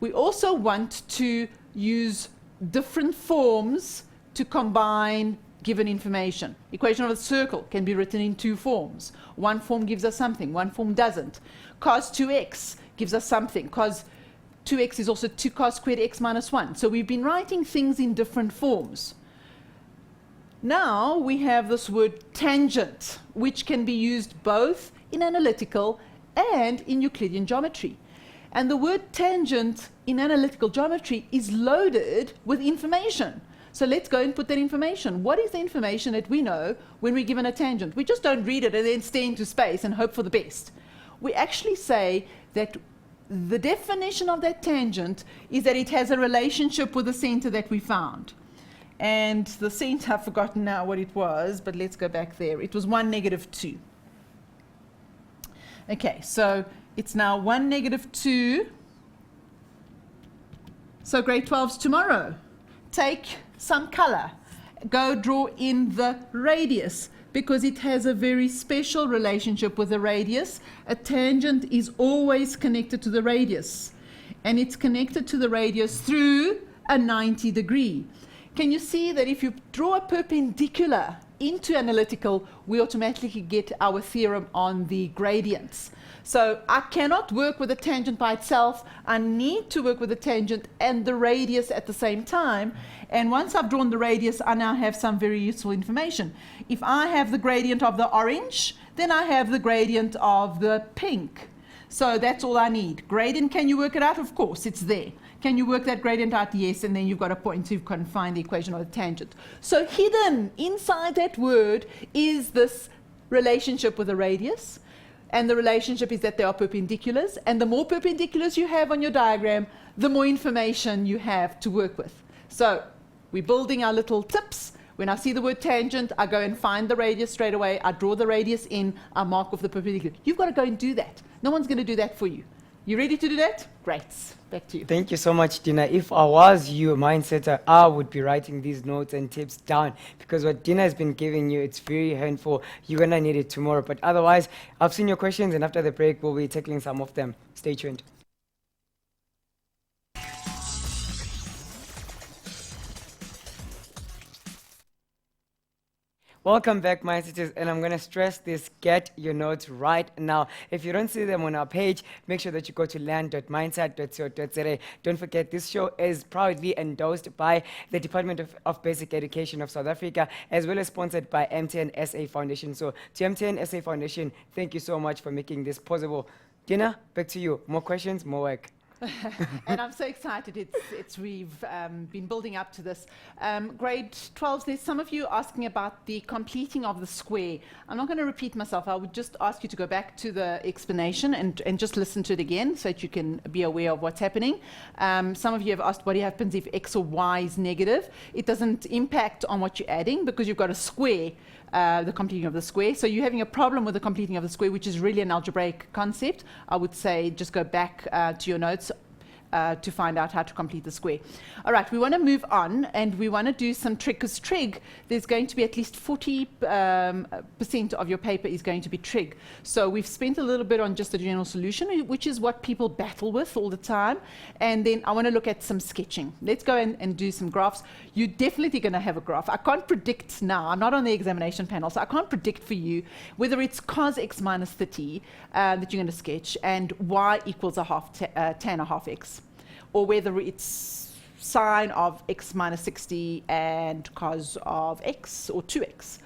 We also want to use different forms to combine given information. Equation of a circle can be written in 2 forms. One form gives us something, one form doesn't. Cos 2x gives us something. Cos 2x is also 2 cos squared x minus 1. So we've been writing things in different forms. Now we have this word tangent, which can be used both in analytical and in Euclidean geometry. And the word tangent in analytical geometry is loaded with information. So let's go and put that information. What is the information that we know when we're given a tangent? We just don't read it and then stare into space and hope for the best. We actually say that the definition of that tangent is that it has a relationship with the center that we found. And the center, I've forgotten now what it was, but let's go back there. It was 1, -2. Okay, so it's now 1, -2. So grade 12's tomorrow. Take some color. Go draw in the radius, because it has a very special relationship with the radius. A tangent is always connected to the radius, and it's connected to the radius through a 90-degree. Can you see that if you draw a perpendicular into analytical, we automatically get our theorem on the gradients? So I cannot work with a tangent by itself. I need to work with the tangent and the radius at the same time. And once I've drawn the radius, I now have some very useful information. If I have the gradient of the orange, then I have the gradient of the pink. So that's all I need. Gradient, can you work it out? Of course, it's there. Can you work that gradient out? Yes, and then you've got a point, so you can find the equation of the tangent. So hidden inside that word is this relationship with the radius. And the relationship is that they are perpendiculars. And the more perpendiculars you have on your diagram, the more information you have to work with. So we're building our little tips. When I see the word tangent, I go and find the radius straight away. I draw the radius in, I mark off the perpendicular. You've got to go and do that. No one's going to do that for you. You ready to do that? Great. Back to you. Thank you so much, Dina. If I was you, a mindsetter, I would be writing these notes and tips down, because what Dina has been giving you, it's very handful. You're going to need it tomorrow. But otherwise, I've seen your questions, and after the break, we'll be tackling some of them. Stay tuned. Welcome back, mindsetters, and I'm going to stress this: get your notes right now. If you don't see them on our page, make sure that you go to land.mindset.co.za. Don't forget, this show is proudly endorsed by the Department of Basic Education of South Africa, as well as sponsored by MTN SA Foundation. So to MTN SA Foundation, thank you so much for making this possible. Dina, back to you. More questions, more work. And I'm so excited. We've been building up to this. Grade 12, there's some of you asking about the completing of the square. I'm not going to repeat myself. I would just ask you to go back to the explanation and just listen to it again so that you can be aware of what's happening. Some of you have asked what happens if x or y is negative. It doesn't impact on what you're adding, because you've got a square. The completing of the square. So you're having a problem with the completing of the square, which is really an algebraic concept. I would say just go back to your notes to find out how to complete the square. All right, we want to move on, and we want to do some trig, because trig, there's going to be at least 40% of your paper is going to be trig. So we've spent a little bit on just the general solution, which is what people battle with all the time. And then I want to look at some sketching. Let's go and do some graphs. You're definitely going to have a graph. I can't predict now. I'm not on the examination panel, so I can't predict for you whether it's cos x minus 30 that you're going to sketch and y equals tan a half x. Or whether it's sine of x minus 60 and cos of x or 2x.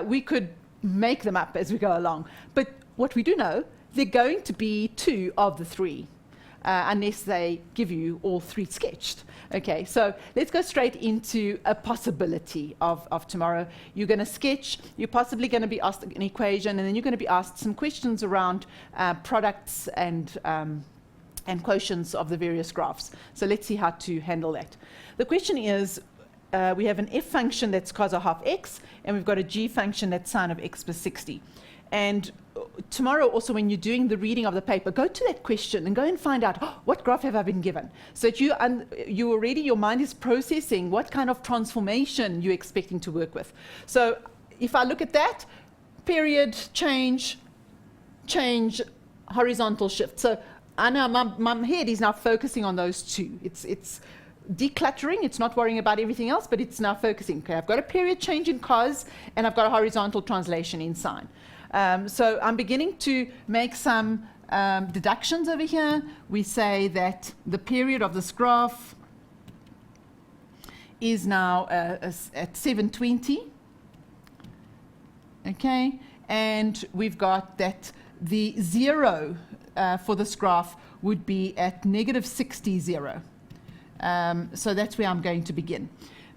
We could make them up as we go along. But what we do know, they're going to be 2 of the 3, unless they give you all 3 sketched. Okay, so let's go straight into a possibility of tomorrow. You're going to sketch, you're possibly going to be asked an equation, and then you're going to be asked some questions around products and quotients of the various graphs. So let's see how to handle that. The question is, we have an f function that's cos a half x, and we've got a g function that's sine of x plus 60. And tomorrow also, when you're doing the reading of the paper, go to that question and go and find out, what graph have I been given? So that you already, your mind is processing what kind of transformation you're expecting to work with. So if I look at that, period, change, horizontal shift. So I know my head is now focusing on those 2. It's decluttering. It's not worrying about everything else, but it's now focusing. Okay, I've got a period change in cos, and I've got a horizontal translation in sine. So I'm beginning to make some deductions over here. We say that the period of this graph is now at 720. Okay, and we've got that the 0 for this graph would be at negative 60, 0. So that's where I'm going to begin.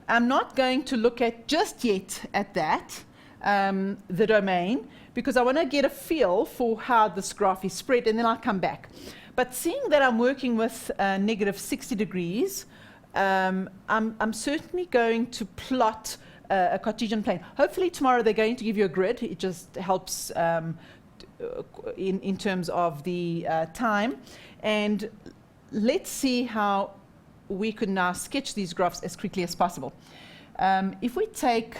I'm not going to look at just yet at that, the domain, because I want to get a feel for how this graph is spread, and then I'll come back. But seeing that I'm working with negative 60 degrees, I'm certainly going to plot a Cartesian plane. Hopefully tomorrow they're going to give you a grid. It just helps in terms of the time. And let's see how we could now sketch these graphs as quickly as possible. If we take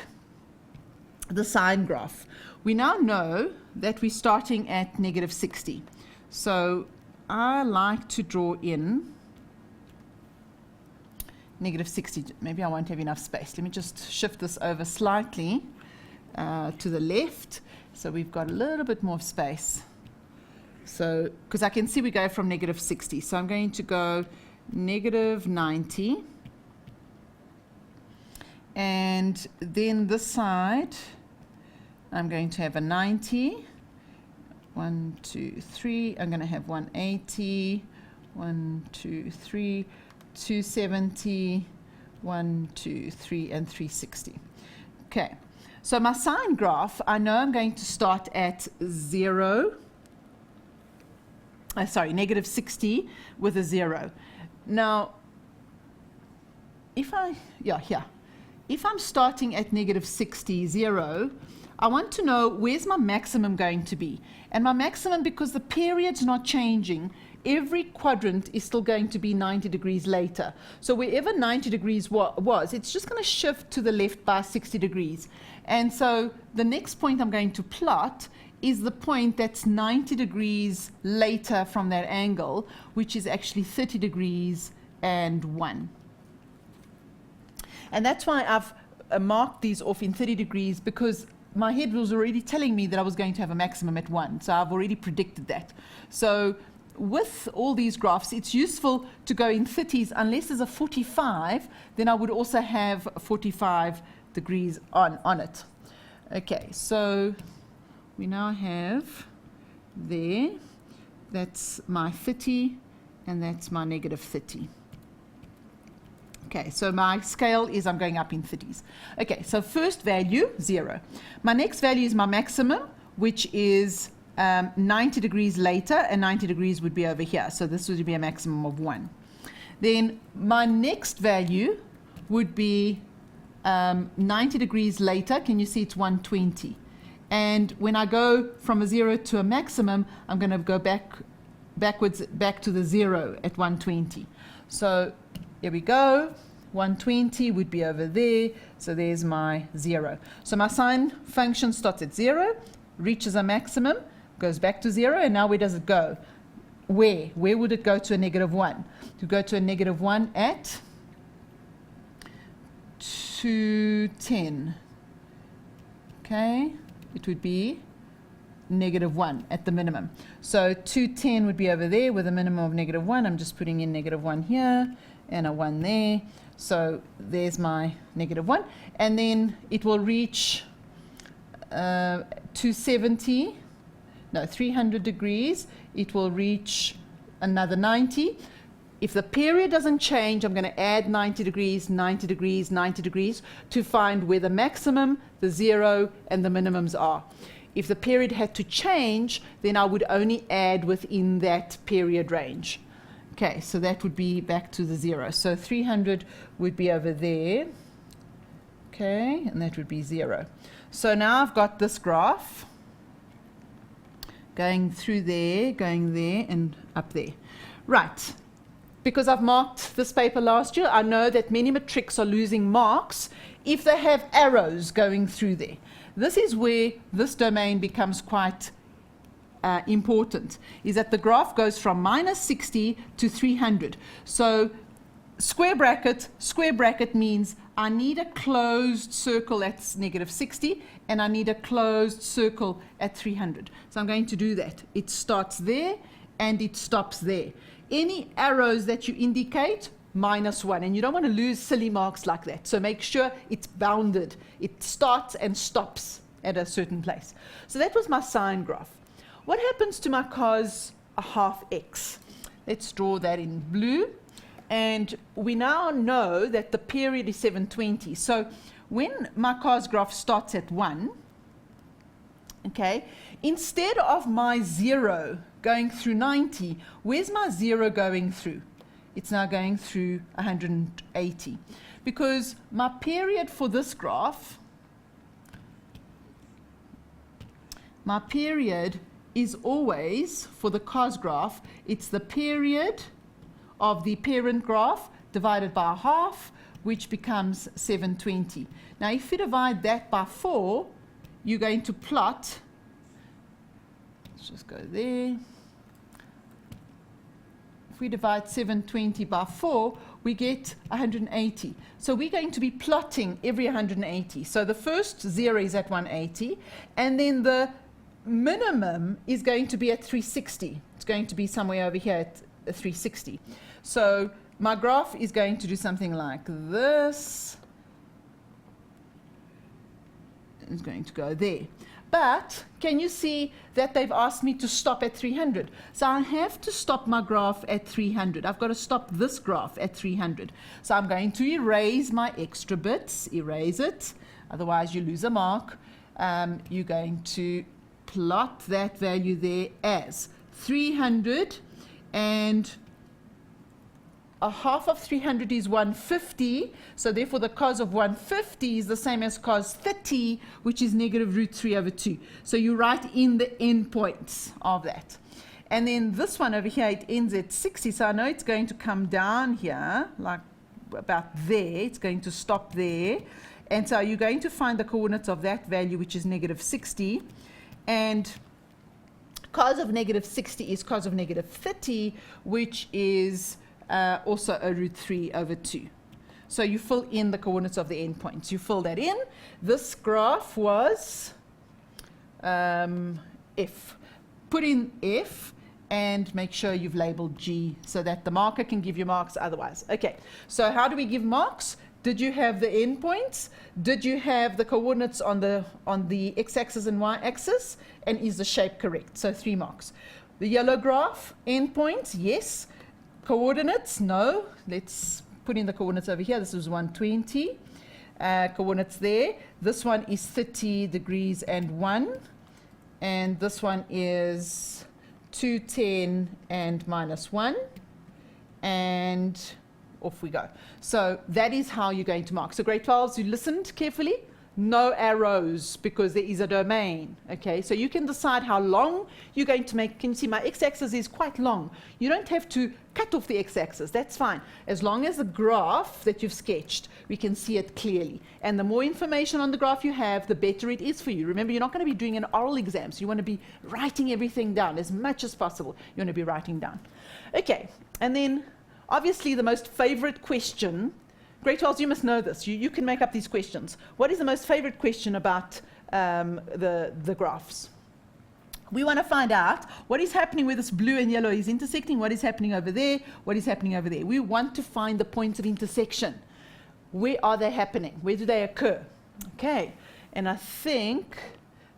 the sine graph, we now know that we're starting at negative 60. So I like to draw in negative 60. Maybe I won't have enough space. Let me just shift this over slightly to the left, so we've got a little bit more space. So, because I can see we go from negative 60. So I'm going to go negative 90. And then this side, I'm going to have a 90. 1, 2, 3. I'm going to have 180. 1, 2, 3. 270. 1, 2, 3, and 360. Okay. So my sine graph, I know I'm going to start at 0. Negative 60 with a 0. Now, if I'm starting at negative 60, 0, I want to know where's my maximum going to be. And my maximum, because the period's not changing, every quadrant is still going to be 90 degrees later. So wherever 90 degrees was, it's just going to shift to the left by 60 degrees. And so the next point I'm going to plot is the point that's 90 degrees later from that angle, which is actually 30 degrees and 1. And that's why I've marked these off in 30 degrees, because my head was already telling me that I was going to have a maximum at 1. So I've already predicted that. So with all these graphs, it's useful to go in 30s. Unless there's a 45, then I would also have 45 degrees on it. Okay, so we now have there, that's my 30, and that's my negative 30. Okay, so my scale is I'm going up in 30s. Okay, so first value, 0. My next value is my maximum, which is 90 degrees later, and 90 degrees would be over here. So this would be a maximum of 1. Then my next value would be 90 degrees later. Can you see it's 120? And when I go from a 0 to a maximum, I'm going to go backwards to the 0 at 120. So here we go. 120 would be over there. So there's my 0. So my sine function starts at 0, reaches a maximum, goes back to 0, and now where does it go? Where would it go to a negative 1? To go to a negative 1 at 210. Okay, it would be negative 1 at the minimum. So 210 would be over there with a minimum of negative 1. I'm just putting in negative 1 here and a 1 there. So there's my negative 1. And then it will reach 270. No, 300 degrees. It will reach another 90. If the period doesn't change, I'm going to add 90 degrees, 90 degrees, 90 degrees to find where the maximum, the 0, and the minimums are. If the period had to change, then I would only add within that period range. Okay, so that would be back to the 0. So 300 would be over there. Okay, and that would be 0. So now I've got this graph going through there, going there, and up there. Right. Because I've marked this paper last year, I know that many matrics are losing marks if they have arrows going through there. This is where this domain becomes quite important, is that the graph goes from minus 60 to 300. So square bracket means I need a closed circle at negative 60, and I need a closed circle at 300. So I'm going to do that. It starts there, and it stops there. Any arrows that you indicate, -1, and you don't want to lose silly marks like that. So make sure it's bounded. It starts and stops at a certain place. So that was my sine graph. What happens to my cos a half x? Let's draw that in blue. And we now know that the period is 720. So when my cos graph starts at 1, okay, instead of my 0 going through 90, where's my 0 going through? it's now going through 180. Because my period for this graph, my period is always, for the cos graph, it's the period of the parent graph divided by half, which becomes 720. Now, if you divide that by 4, you're going to plot, let's just go there. If we divide 720 by 4, we get 180. So we're going to be plotting every 180. So the first 0 is at 180, and then the minimum is going to be at 360. It's going to be somewhere over here at 360. So my graph is going to do something like this. It's going to go there. But can you see that they've asked me to stop at 300? So I have to stop my graph at 300. I've got to stop this graph at 300. So I'm going to erase my extra bits, erase it, otherwise you lose a mark. You're going to plot that value there as 300, and a half of 300 is 150, so therefore the cos of 150 is the same as cos 30, which is negative root 3 over 2. So you write in the endpoints of that. And then this one over here, it ends at 60, so I know it's going to come down here, like about there. It's going to stop there. And so you're going to find the coordinates of that value, which is negative 60. And cos of negative 60 is cos of negative 30, which is also a root 3 over 2. So you fill in the coordinates of the endpoints. You fill that in. This graph was F. Put in F and make sure you've labeled G so that the marker can give you marks otherwise. Okay, so how do we give marks? Did you have the endpoints? Did you have the coordinates on the x-axis and y-axis? And is the shape correct? So 3 marks. The yellow graph, endpoints, yes. Coordinates, no. Let's put in the coordinates over here. This is 120. Coordinates there. This one is 30 degrees and 1. And this one is 210 and minus 1. And off we go. So that is how you're going to mark. So grade 12s, you listened carefully. No arrows because there is a domain. Okay, so you can decide how long you're going to make. Can you see my x-axis is quite long? You don't have to cut off the x-axis. That's fine. As long as the graph that you've sketched, we can see it clearly. And the more information on the graph you have, the better it is for you. Remember, you're not going to be doing an oral exam, so you want to be writing everything down as much as possible. You want to be writing down. Okay, and then obviously the most favorite question, grade 12s, you must know this. You can make up these questions. What is the most favorite question about the graphs? We want to find out what is happening where this blue and yellow is intersecting, what is happening over there, what is happening over there. We want to find the points of intersection. Where are they happening? Where do they occur? Okay, and I think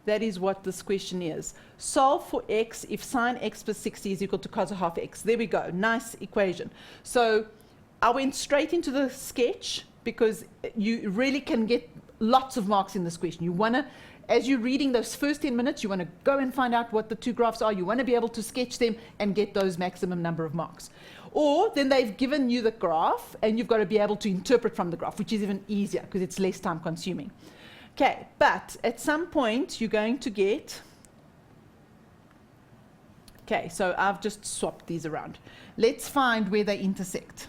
that is what this question is. Solve for x if sine x plus 60 is equal to cos of half x. There we go. Nice equation. So I went straight into the sketch because you really can get lots of marks in this question. You want to, as you're reading those first 10 minutes, you want to go and find out what the two graphs are. You want to be able to sketch them and get those maximum number of marks. Or then they've given you the graph and you've got to be able to interpret from the graph, which is even easier because it's less time consuming. Okay, but at some point you're going to get, okay, so I've just swapped these around. Let's find where they intersect.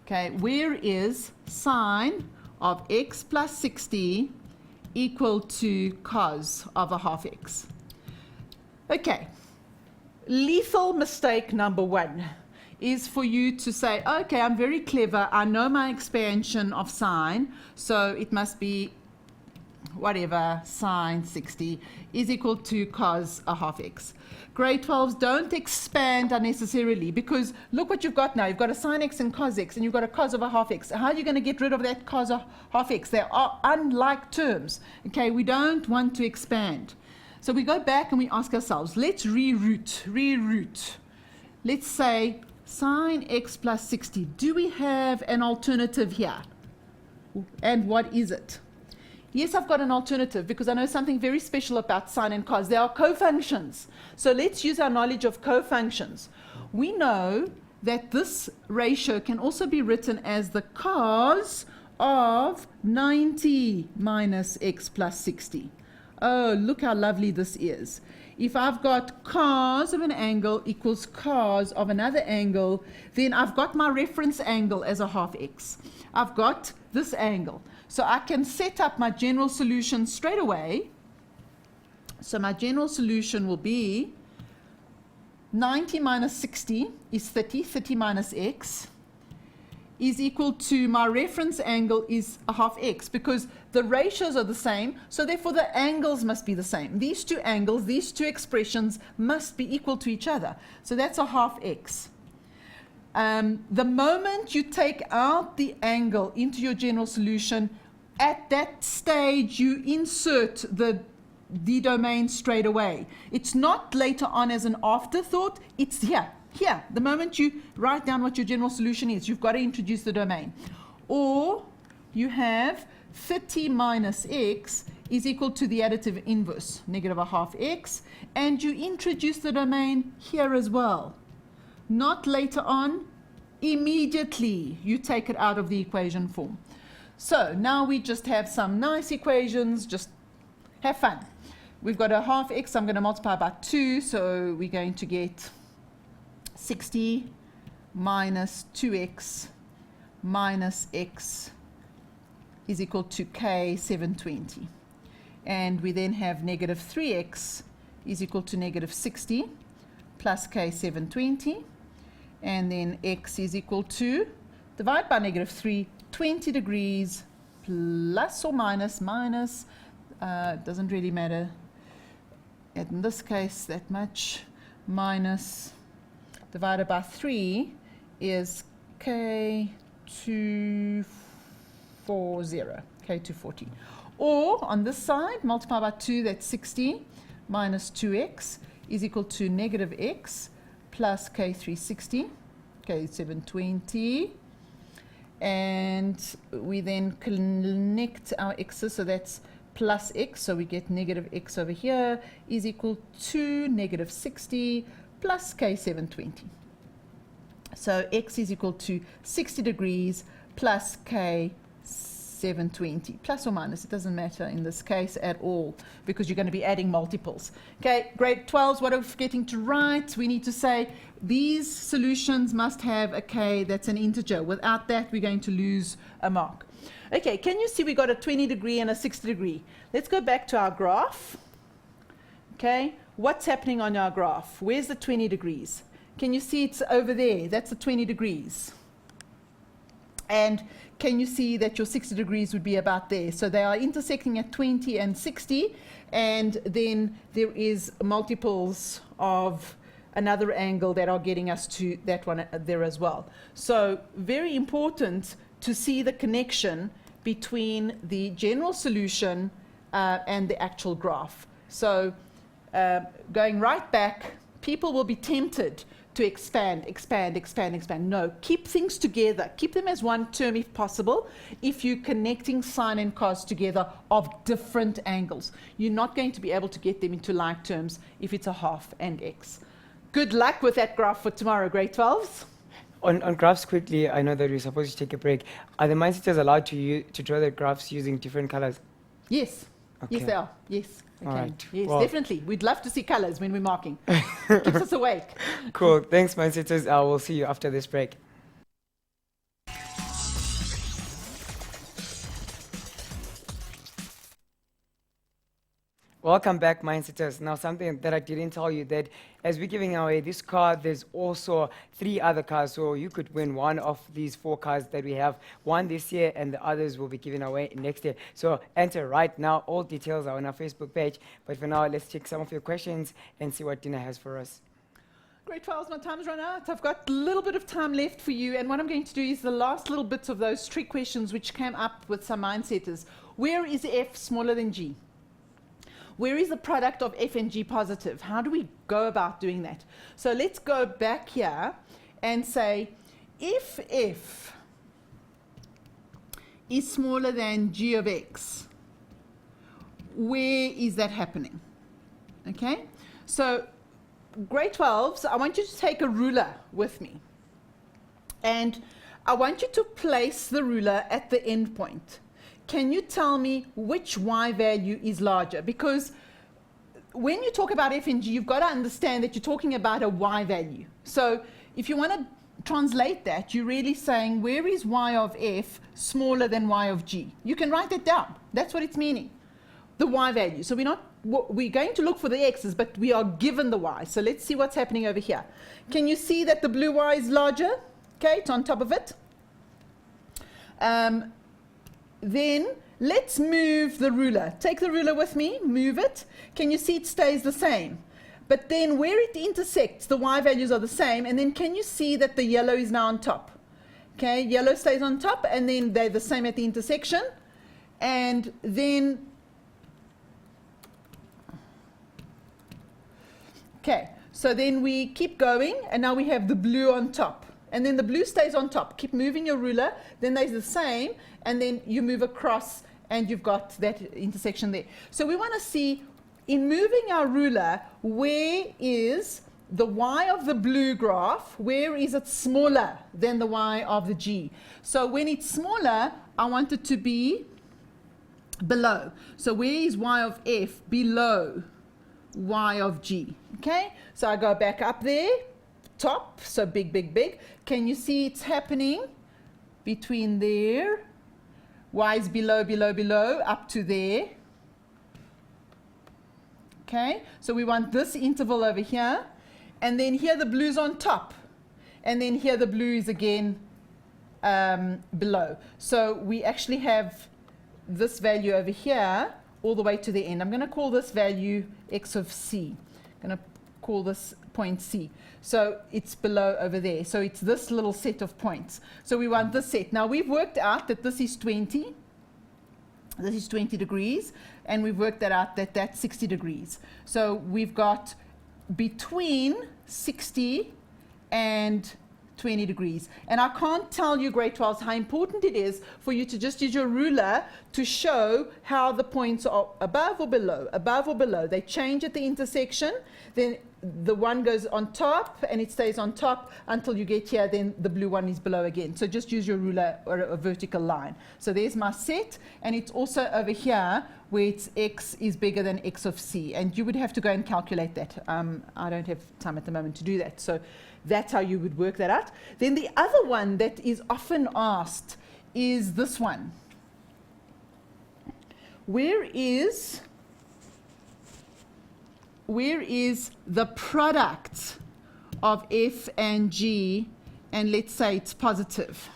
Okay, where is sine of x plus 60 equal to cos of a half x? Okay, lethal mistake number 1 is for you to say, okay, I'm very clever. I know my expansion of sine, so it must be whatever, sine 60 is equal to cos a half x. Grade 12s, don't expand unnecessarily because look what you've got now. You've got a sine x and cos x and you've got a cos of a half x. How are you going to get rid of that cos of half x? They are unlike terms. Okay, we don't want to expand. So we go back and we ask ourselves, let's reroute. Let's say sine x plus 60. Do we have an alternative here? And what is it? Yes, I've got an alternative because I know something very special about sine and cos. They are cofunctions. So let's use our knowledge of cofunctions. We know that this ratio can also be written as the cos of 90 minus x plus 60. Oh, look how lovely this is. If I've got cos of an angle equals cos of another angle, then I've got my reference angle as a half x. I've got this angle. So I can set up my general solution straight away. So my general solution will be 90 minus 60 is 30, 30 minus x is equal to, my reference angle is a half x, because the ratios are the same, so therefore the angles must be the same. These two angles, these two expressions must be equal to each other. So that's a half x. The moment you take out the angle into your general solution, at that stage you insert the domain straight away. It's not later on as an afterthought, it's here. Here, the moment you write down what your general solution is, you've got to introduce the domain. Or you have 30 minus x is equal to the additive inverse, negative a half x, and you introduce the domain here as well. Not later on, immediately you take it out of the equation form. So now we just have some nice equations, just have fun. We've got a half x, I'm going to multiply by 2, so we're going to get 60 minus 2x minus x is equal to k 720. And we then have negative 3x is equal to negative 60 plus k 720. And then x is equal to, divide by negative 3, 20 degrees plus or minus, doesn't really matter. In this case, that much, minus, divided by 3 is K240, K240. Or on this side, multiply by 2, that's 60, minus 2x is equal to negative x plus K360, K720. And we then connect our x's, so that's plus x, so we get negative x over here is equal to negative 60 plus K720. So x is equal to 60 degrees plus K720, plus or minus, it doesn't matter in this case at all, because you're going to be adding multiples. Okay, grade 12s, what are we forgetting to write? We need to say these solutions must have a k that's an integer. Without that, we're going to lose a mark. Okay, can you see we got a 20 degree and a 60 degree? Let's go back to our graph. Okay, what's happening on our graph? Where's the 20 degrees? Can you see it's over there? That's the 20 degrees. And can you see that your 60 degrees would be about there? So they are intersecting at 20 and 60, and then there is multiples of another angle that are getting us to that one there as well. So very important to see the connection between the general solution and the actual graph. So going right back, people will be tempted to expand. No, keep things together. Keep them as one term if possible. If you're connecting sine and cos together of different angles, you're not going to be able to get them into like terms if it's a half and x. Good luck with that graph for tomorrow, grade 12s. On graphs quickly, I know that we're supposed to take a break. Are the mindsetters allowed to draw the graphs using different colors? Yes. Okay. Yes, they are. Yes. All Okay. right. Yes, Well, definitely. We'd love to see colors when we're marking. Keeps us awake. Cool. Thanks, mindsetters. We'll see you after this break. Welcome back, mindsetters. Now, something that I didn't tell you, that as we're giving away this car, there's also 3 other cars. So you could win one of these 4 cars that we have, one this year, and the others will be given away next year. So enter right now. All details are on our Facebook page. But for now, let's check some of your questions and see what Dina has for us. Grade 12s, my time's run out. I've got a little bit of time left for you. And what I'm going to do is the last little bits of those trick questions which came up with some mindsetters. Where is f smaller than g? Where is the product of f and g positive? How do we go about doing that? So let's go back here and say, if f is smaller than g of x, where is that happening? Okay, so grade 12s, I want you to take a ruler with me. And I want you to place the ruler at the end point. Can you tell me which y value is larger? Because when you talk about f and g, you've got to understand that you're talking about a y value. So if you want to translate that, you're really saying, where is y of f smaller than y of g? You can write that down. That's what it's meaning, the y value. So we're going to look for the x's, but we are given the y. So let's see what's happening over here. Can you see that the blue y is larger? Okay, it's on top of it. Then let's move the ruler. Take the ruler with me, move it. Can you see it stays the same? But then where it intersects, the y values are the same. And then can you see that the yellow is now on top? Okay, yellow stays on top, and then they're the same at the intersection. And then, okay, so then we keep going, and now we have the blue on top. And then the blue stays on top. Keep moving your ruler, then they're the same, and then you move across, and you've got that intersection there. So we want to see, in moving our ruler, where is the y of the blue graph, where is it smaller than the y of the g? So when it's smaller, I want it to be below. So where is y of f below y of g? Okay, so I go back up there, top, so big, big, big. Can you see it's happening between there? Y is below, below, below, up to there. Okay, so we want this interval over here, and then here the blue's on top, and then here the blue is again below. So we actually have this value over here all the way to the end. I'm going to call this value x of c. I'm going to call this point C. So it's below over there. So it's this little set of points. So we want this set. Now we've worked out that this is 20. This is 20 degrees. And we've worked that out that that's 60 degrees. So we've got between 60 and 20 degrees. And I can't tell you, grade 12s, how important it is for you to just use your ruler to show how the points are above or below, above or below. They change at the intersection. Then the one goes on top and it stays on top until you get here, then the blue one is below again. So just use your ruler or a vertical line. So there's my set, and it's also over here where it's x is bigger than x of c, and you would have to go and calculate that. I don't have time at the moment to do that. So that's how you would work that out. Then the other one that is often asked is this one. Where is the product of f and g, and let's say it's positive?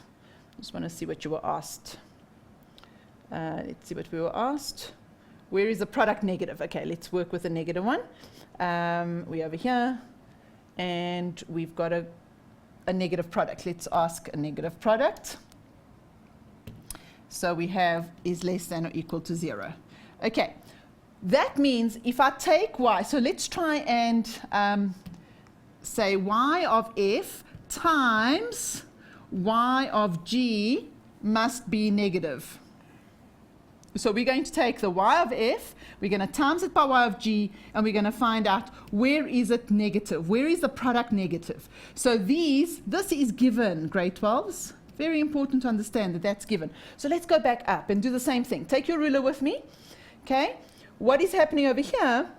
Just want to see what you were asked. Let's see what we were asked. Where is the product negative? Okay, let's work with the negative one. We're over here, and we've got a negative product. Let's ask a negative product. So we have is less than or equal to 0. Okay. That means if I take y, so let's try and say y of f times y of g must be negative. So we're going to take the y of f, we're going to times it by y of g, and we're going to find out where is it negative, where is the product negative. So this is given, grade 12s. Very important to understand that that's given. So let's go back up and do the same thing. Take your ruler with me, okay? What is happening over here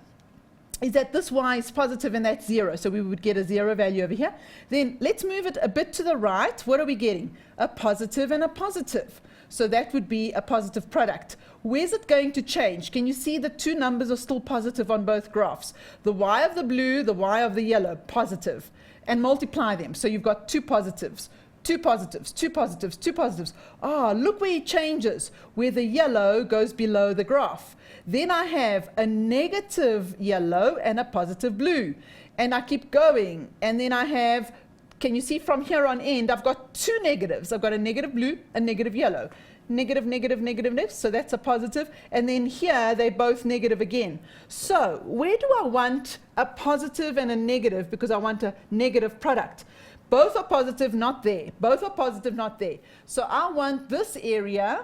is that this y is positive and that's 0. So we would get a 0 value over here. Then let's move it a bit to the right. What are we getting? A positive and a positive. So that would be a positive product. Where's it going to change? Can you see the two numbers are still positive on both graphs? The y of the blue, the y of the yellow, positive. And multiply them. So you've got two positives. Two positives, two positives, two positives. Look where it changes, where the yellow goes below the graph. Then I have a negative yellow and a positive blue. And I keep going. And then I have, can you see from here on end, I've got two negatives. I've got a negative blue, a negative yellow. Negative, negative, negative, negative. So that's a positive. And then here, they're both negative again. So where do I want a positive and a negative? Because I want a negative product. Both are positive, not there. Both are positive, not there. So I want this area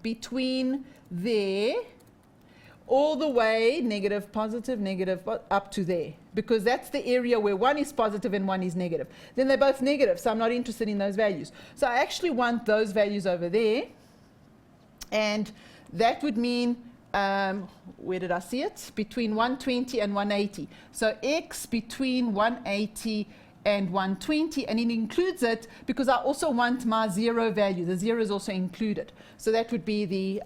between there, all the way negative, positive, negative, up to there, because that's the area where one is positive and one is negative. Then they're both negative, so I'm not interested in those values. So I actually want those values over there, and that would mean, where did I see it? Between 120 and 180. So x between 180 and 120, and it includes it because I also want my zero value. The zero is also included. So that would be the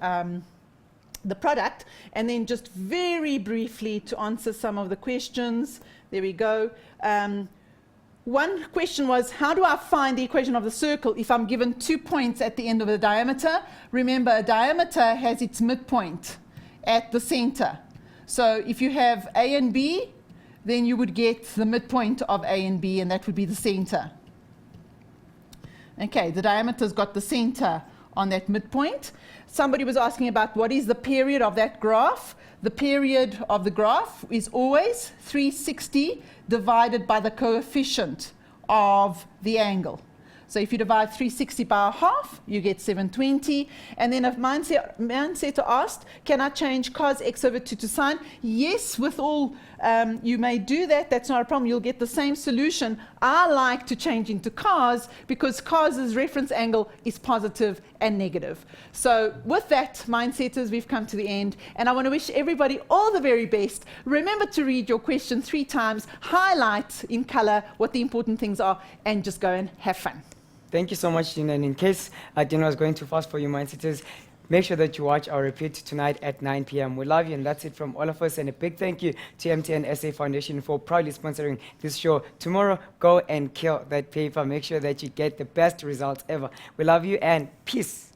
product. And then just very briefly to answer some of the questions, there we go. One question was, how do I find the equation of the circle if I'm given 2 points at the end of the diameter? Remember, a diameter has its midpoint at the center. So if you have A and B, then you would get the midpoint of A and B, and that would be the center. Okay, the diameter's got the center on that midpoint. Somebody was asking about what is the period of that graph. The period of the graph is always 360 divided by the coefficient of the angle. So if you divide 360 by a half, you get 720. And then if Mindsetter asked, can I change cos x over 2 to sine? Yes, with all, you may do that. That's not a problem. You'll get the same solution. I like to change into cos because cos's reference angle is positive and negative. So with that, Mindsetters, we've come to the end. And I want to wish everybody all the very best. Remember to read your question 3 times, highlight in color what the important things are, and just go and have fun. Thank you so much, Dina. And in case Dina was going too fast for you, Mindsetters, make sure that you watch our repeat tonight at 9 p.m. We love you, and that's it from all of us. And a big thank you to MTN SA Foundation for proudly sponsoring this show. Tomorrow, go and kill that paper. Make sure that you get the best results ever. We love you, and peace.